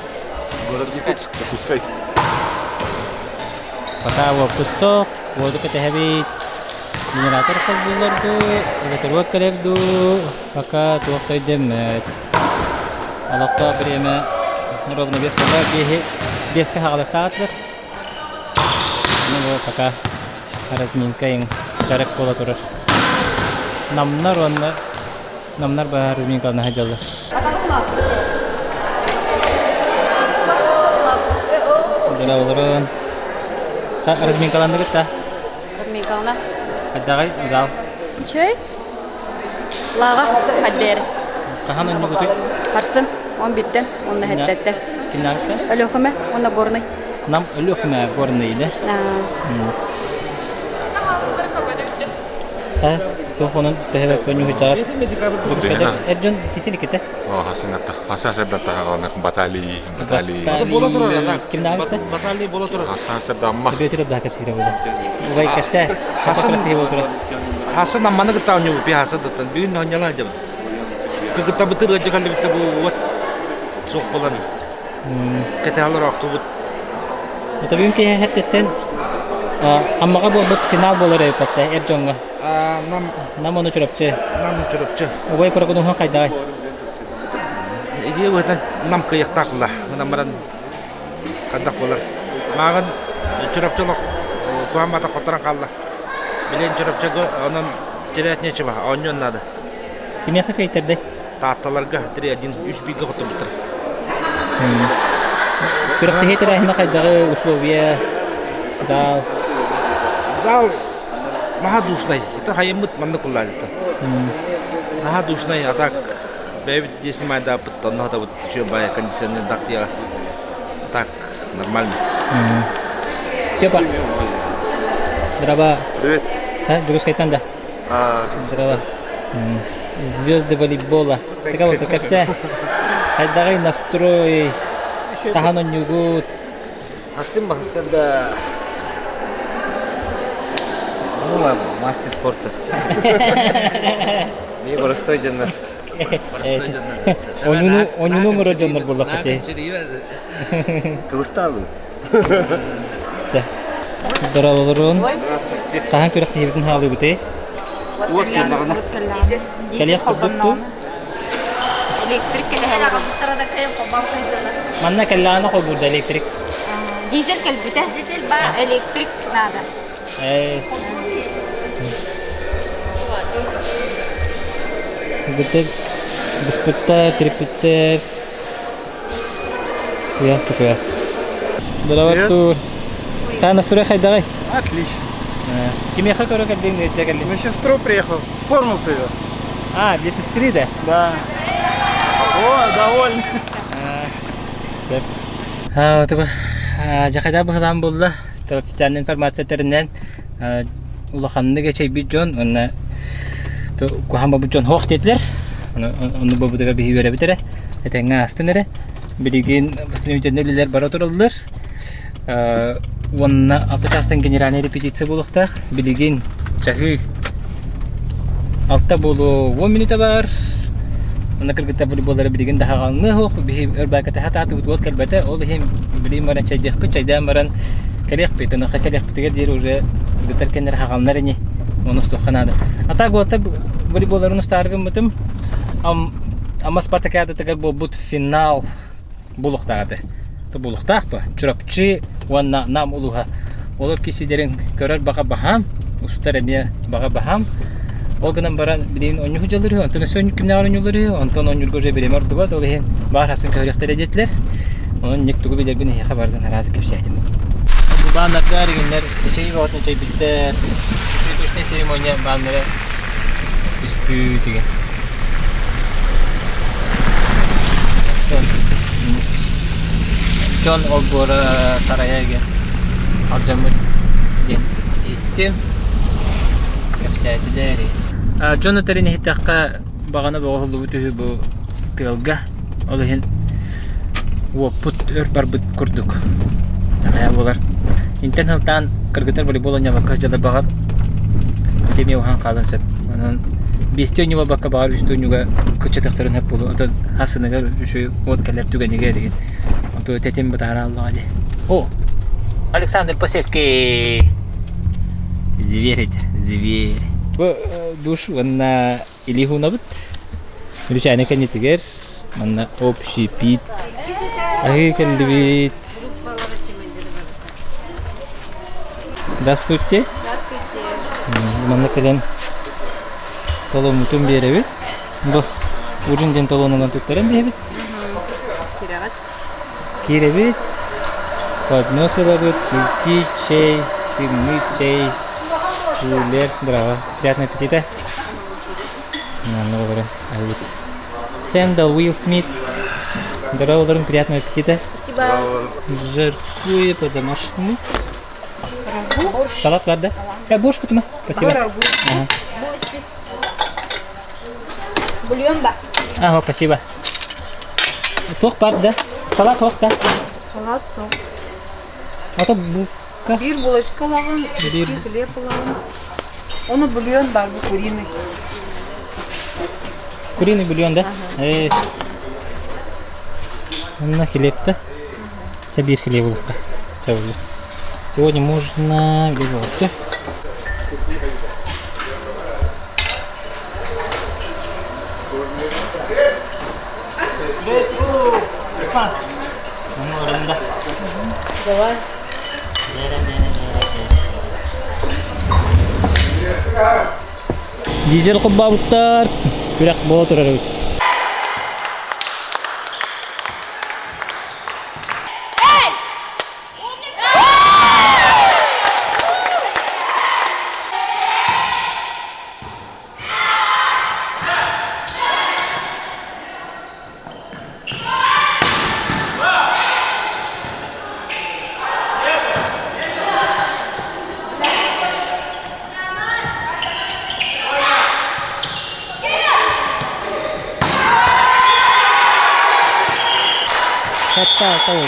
Город Якутск, пускай. Пока वो पुस्तक वो तो कहते हैं भी generator कल बुलर दो, elevator work करें दो, пока तो वक्त इधर में अलग तो बड़े में नरोग ने बेस पता भी है बेस का हालत तातर, नरो пока harus minta yang jarak pola terus. Namnar bahar minta nah jalan. Udah resmi kalan deket dah. Resmi kalna. Ada kay zal. Cey. Laga hader. Kahan anu gitu. Harsen, on bitten, on haddette. Kinakta? Ölükhme, on gornay. Nam ölükhme gornay dah. Tuh konon tehbek penyu hicat. Erjon kisi ni kita. Oh, hasenata. Hasenata tahun batali. Kimna kita? Batali bola turun. Hasenata amma. Dia tidak dah kapsir bola. Baik kapsir. Hasen bola turun. Hasen namanya kita tahu nyu, biasa tu. Biar nanya lah jam. Kita betul aja kan kita buat sok bola ni. Kita halu waktu buat. Tapi mungkin hati-hati. Amma ka buat final bola rey patte erjonga. Nam onu churapche. Ugai para kuno kay dai. Ini buat nam kayak tak lah, namaran kadak bola. Makan churapche loh. Gua mata kotoran kalah. Bilin churapche gua onan ceritanya coba onion nada. Ini apa kayak terde? Tata larga teri ajin USB gua kotor betul. Kurang teh tera hina kay dai uslovia zal. Maha dusnai, itu hayamut mana kulal itu. Maha dusnai, atak, baby di sini ada beton, ada beton coba ya kondisinya tak dia, tak normal. Coba. Berapa? Привет. Juga sekaitan dah. Berapa? Звезды волейбола. Такая вот как вся. Хайдари настрой. Тахано нюгут. Асим да. Ну, мастер спорта. Мне простой жанр. Onun numara жанр bola kete. Устал. Доролорон. Тахан көрөк тийбитин хаалуу бите. Вот каллагана. Калия ходдутту. Электрик келе хала. Тарада кайым кобам кайдана. Манна каллагана кобурда электрик. Дизель келбите. Дизель ба электрик нада. Гутер, беспектар, трепетер. Ясно, ясно. Здорово, Тур. Та настрой хайдагай. Отлично. Кем ехал, короче, как день чекали? На сестру приехал, форму привез. Для сестры, да? Да. О, довольно. Таба жакайда быгылан болду. Таба официальный информациятеринен улаханны geçey bir John ona to kuhamba bu John hoq dediler. Onu bu budaga bir bere bitere. Etenga astınere. Bilgin basınımcılar bara turuldular. Ona авточастын генеральный репетиция булукта. Билигин чахы алта болу 10 минута бар. Она кыргыта волейболлары билигин даха галны хок би өрбаката хата тубут вот калбата ол хим били маран чайдык пы чайда маран калек петен хакалек петегер дер уже гытеркенер хагалнар не оны стоханада. А так вот волейболларын устаргым мытым ама Спартакиада тегер бут финал булуктагы. То булуктакпы чурапчы ванна нам улуга. Олар кисидерин көрөр бага бахам устар эме бага бахам. Олганан баран билин оню хужалары, антон сөнү кимнер онюлары, антон онюрго же беремер дуба, толген бар хасын көрөктөр эдетлер. Онун нектугу билер бини хабардан разы кепсейдим. Бу бандар гендер чей вотны чей биттер. Цветочная церемония баннары испы деген. John Olgora Sarayaga Alcamur den ettim. Kepseydiler. John Terin hitakka bagana boğulu bütühü bu tılga. Olehen waput barbut kurduk. Takaya bolar. İnternetten kırgıtar voleybol oynaymak kaçalar bağır. Temiye uhan kalın sep. Onun besti oynuyor bakka bağır üstü oynuyor kaçatakların hep bulu. Ata hasınıgar şu vodkalar tügeniger деген. Ото tetemi batara Allah ali. О, Александр Посельский. Зверь. Bu duş vanna ilihun abut. Ручайный канитигер, манна общий пит. Аги кандивит. Здравствуйте. Манна каден толомутун беребит. Бу урundен толонунан туттарам беребит. Киребит. Подносилабит, чайки, чай, пивный чай. Жулер, здраво. Приятного аппетита. Ну, говорю, Сэндал Уилл Смит. Здорово, приятного аппетита. Спасибо. Жаркое по-домашнему. Салат, ладно? Борщ кутма. Спасибо. Бульон ба. Ага, спасибо. Тох бар, да? Салат тох, да? Салат тох. А то булка. Bir bulaşık alalım, bir хлеб alalım. Onu bульон бар, bu куриный. Куриный бульон, да? На хлеб-то. Забир хлебушка. Сегодня можно вот. Ислам. Ну, да. Давай. Дизель куббалыктар. Бирок боло турат. Hatta oldu.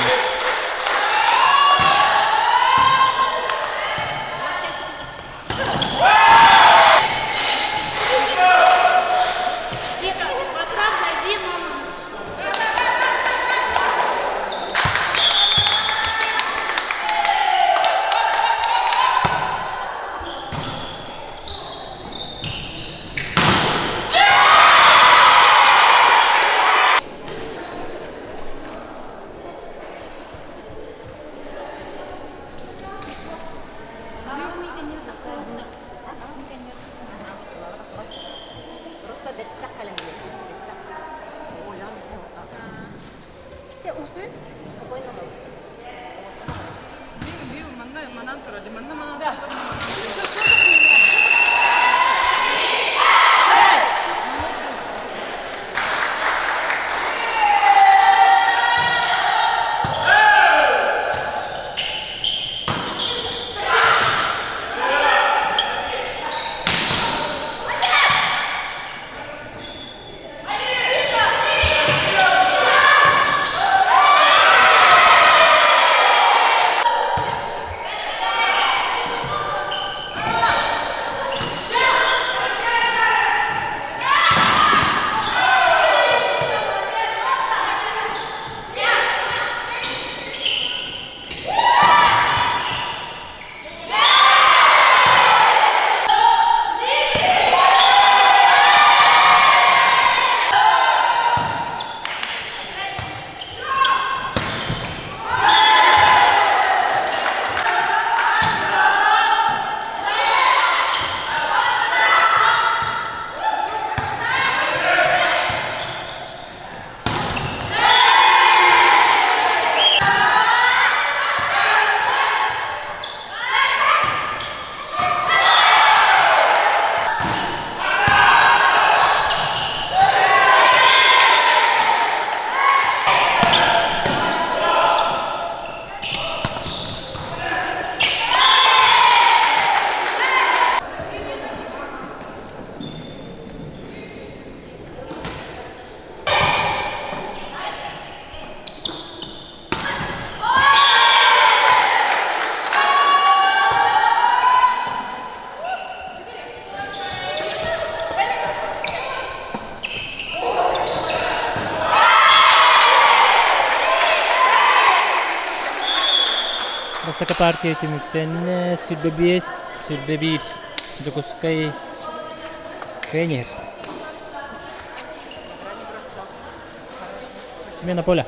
Астака партия тимиктен сүрбебиес, сүрбебир. Докускай Кенер. Смена поля.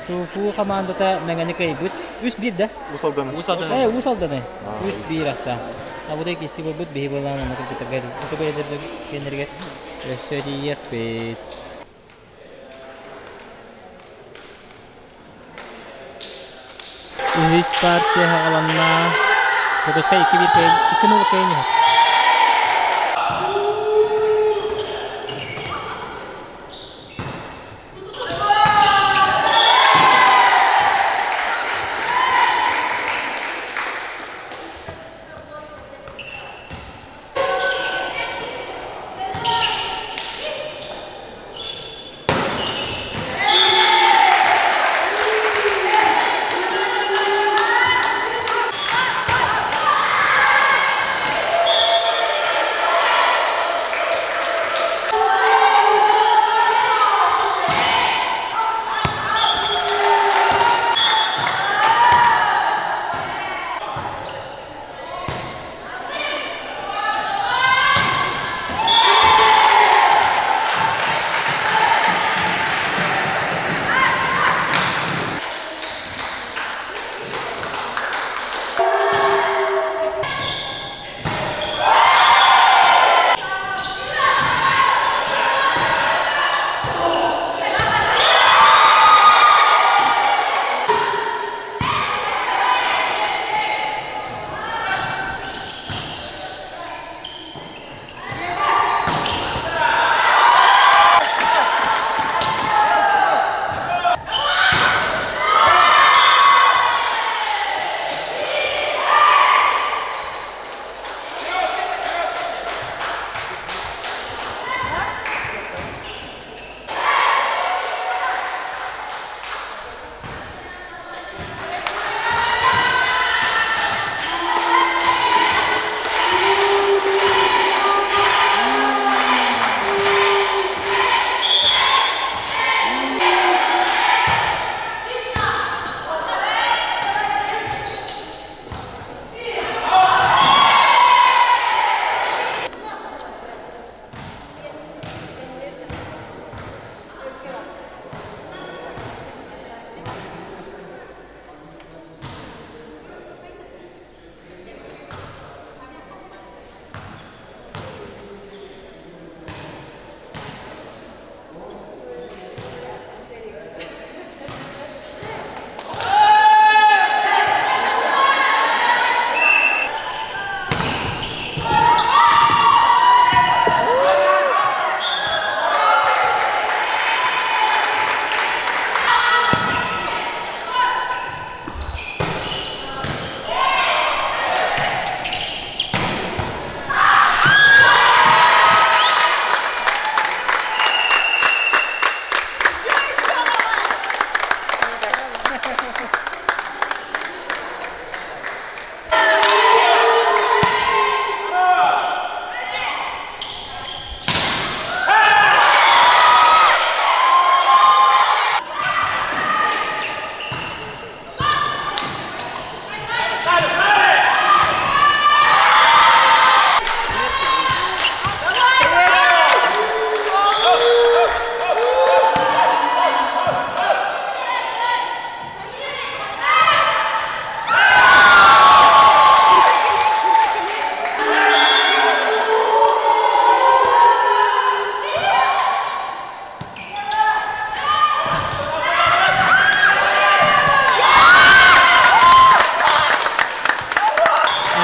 суфу командата меңени кайбыт. Үс бир да? Усалдан. Усалдан. Үс бир аса. Абудай киси бут бихи баланы накыта гәзит. Тука язып кенерге өсөдиек бит. Үс партия хагаланна. Токоска 2-1 кайын, 2-0 кайын.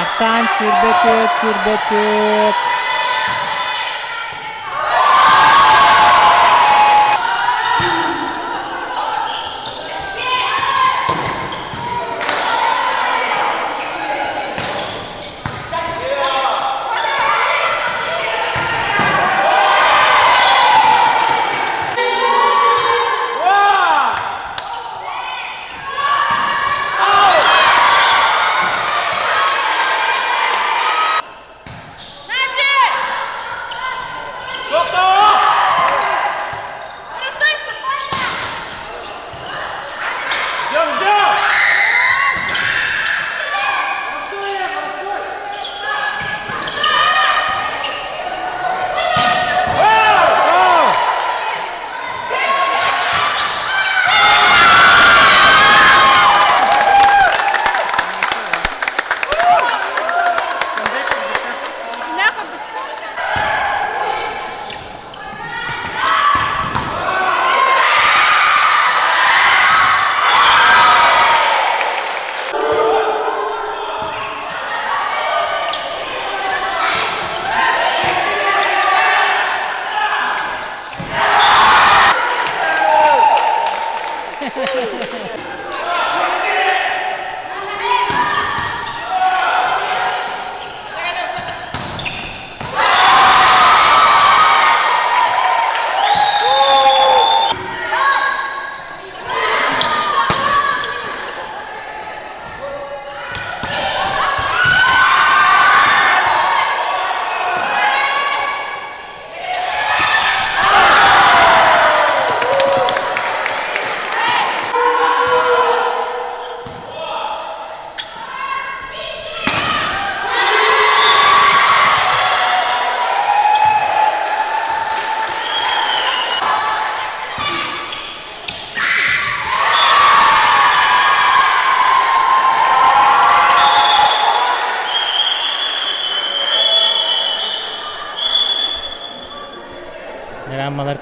Aksan sürbetüt. Magic!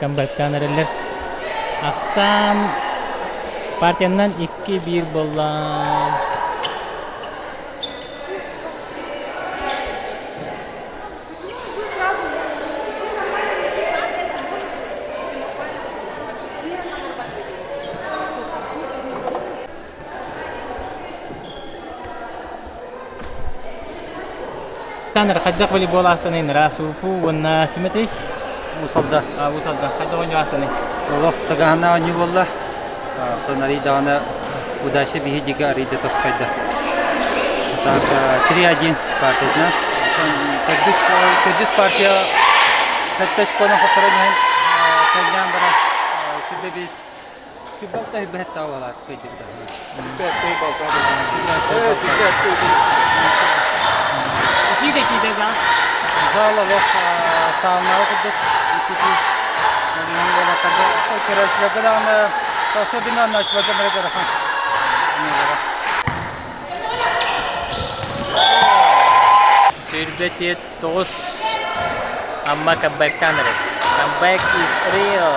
Камбаттан эрелер. Аксан партиянан 2-1 боллан. Танер хаддак волейбол астаны расуфу ванна киметиш Усалда. Усалда. Хаддак оню астаны. Олаф тагана оню болла. Тонари дана удачи бихидига арида тосхайда. Так 3-1 партия. Тедис партия хатташ коно хатаран кайдан бара сибедис сибалта бехта вала кайдида. Чиде кидеза. Зала лох сауна окудук. Итти нангола тага керашлагалана тасодина нашвада мерегарахан. Сирбетет тос amma comeback tanere. Comeback is real.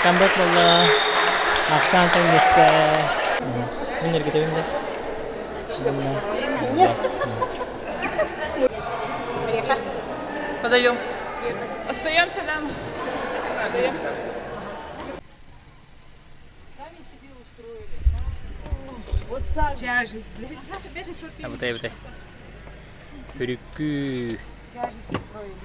Comeback bola aksan tang miste. Bener gitu bener. Подаем. Остаемся нам. Остаемся. Сами себе устроили. Вот сами. Тяжесть. Абытай. Түрүккү. Тяжесть устроили.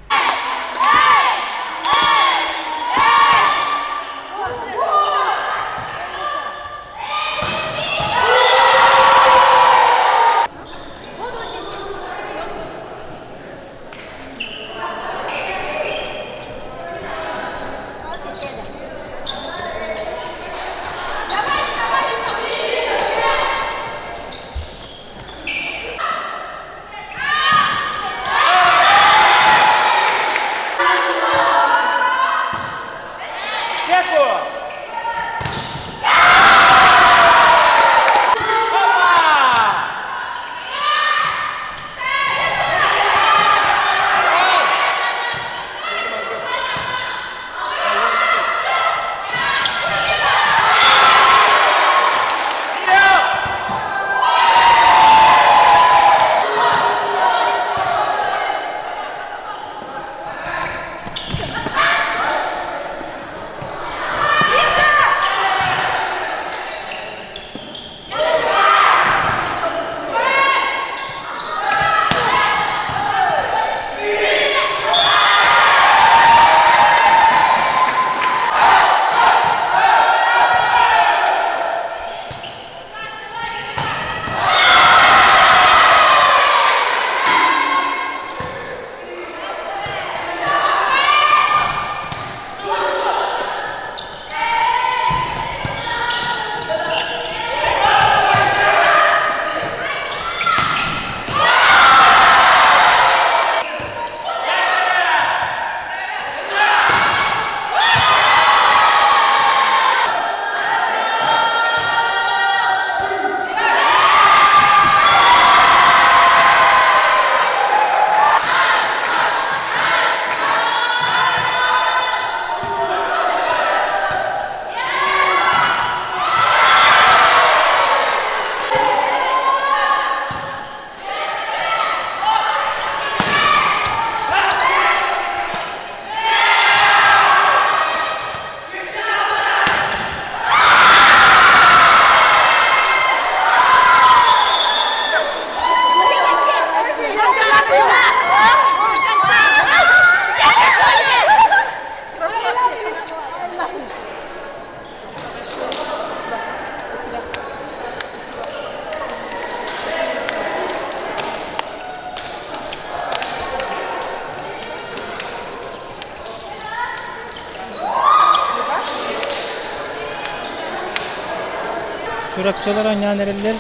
Surakçalar oynayan erler.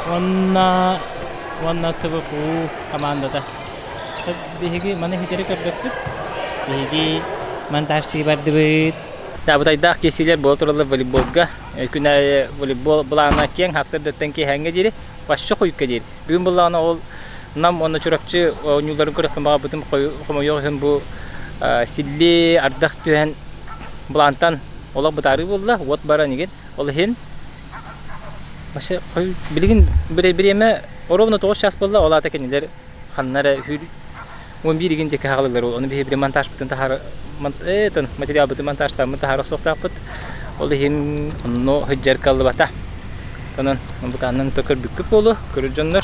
Onna Онна СВФУ командада. Биһиги маны хитере көрдөкпүт. Биһиги монтажты барды бит. Да бутайдах кесилер бол туралы волейболга. Күнә волейбол булана кең хасырдыттан ки хәңге дире. Башчы куйыкка дире. Бүгүн булана ол нам онна чуракчы нюларын көрөккөн бага бутым койоген бу силли ардах түһән булантан ола бутары булла. Вот бара неген. Ол хен Башы кой билген биреме ровно 9 час булла. Ола такенилер ханнары хүр 11 деген тек хагалар ол. Оны бир монтаж бутын тахар материал бутын монтажта мытахар соктапыт. Ол хен но хыджар калды бата. Танан бу канын төкөр бүкүп болу. Көрүжөннөр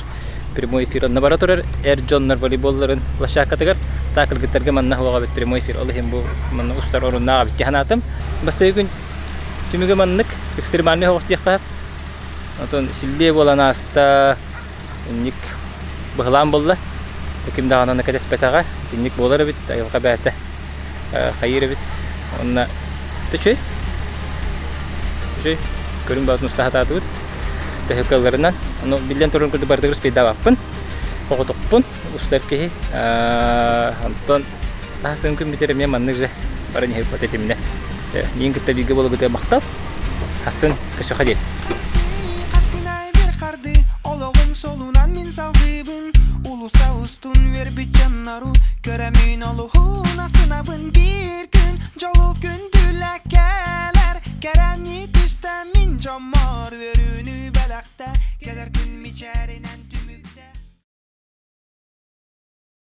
прямой эфир на турар жоннор волейболларын площадкатыгар такыл гиттерге манна хуга бит прямой эфир. Ол хен бу манна устар орунна бит ханатым. Бастай күн түмүгө маннык экстремальный хогус дияка. Отон силде болана аста ник быглам болду. Ким дагана кадес бетага ник болар бит айылга бәте. Хайыр бит. Онна төчөй. Төчөй көрүн бат мустахатат бит. Тәһкәлләреннән. Аны билен турын күрде бардыгыз пейда баппын. Оготоппун устарки. Антон тасын күн битере мен манны же барын хеп патетимне. Мин китте биге болу гыта бактап. Хасын кеше хадил. Ологум солунан мин сагыбын улуса устун вербит жаннару көрәмин олугун асынабын бир күн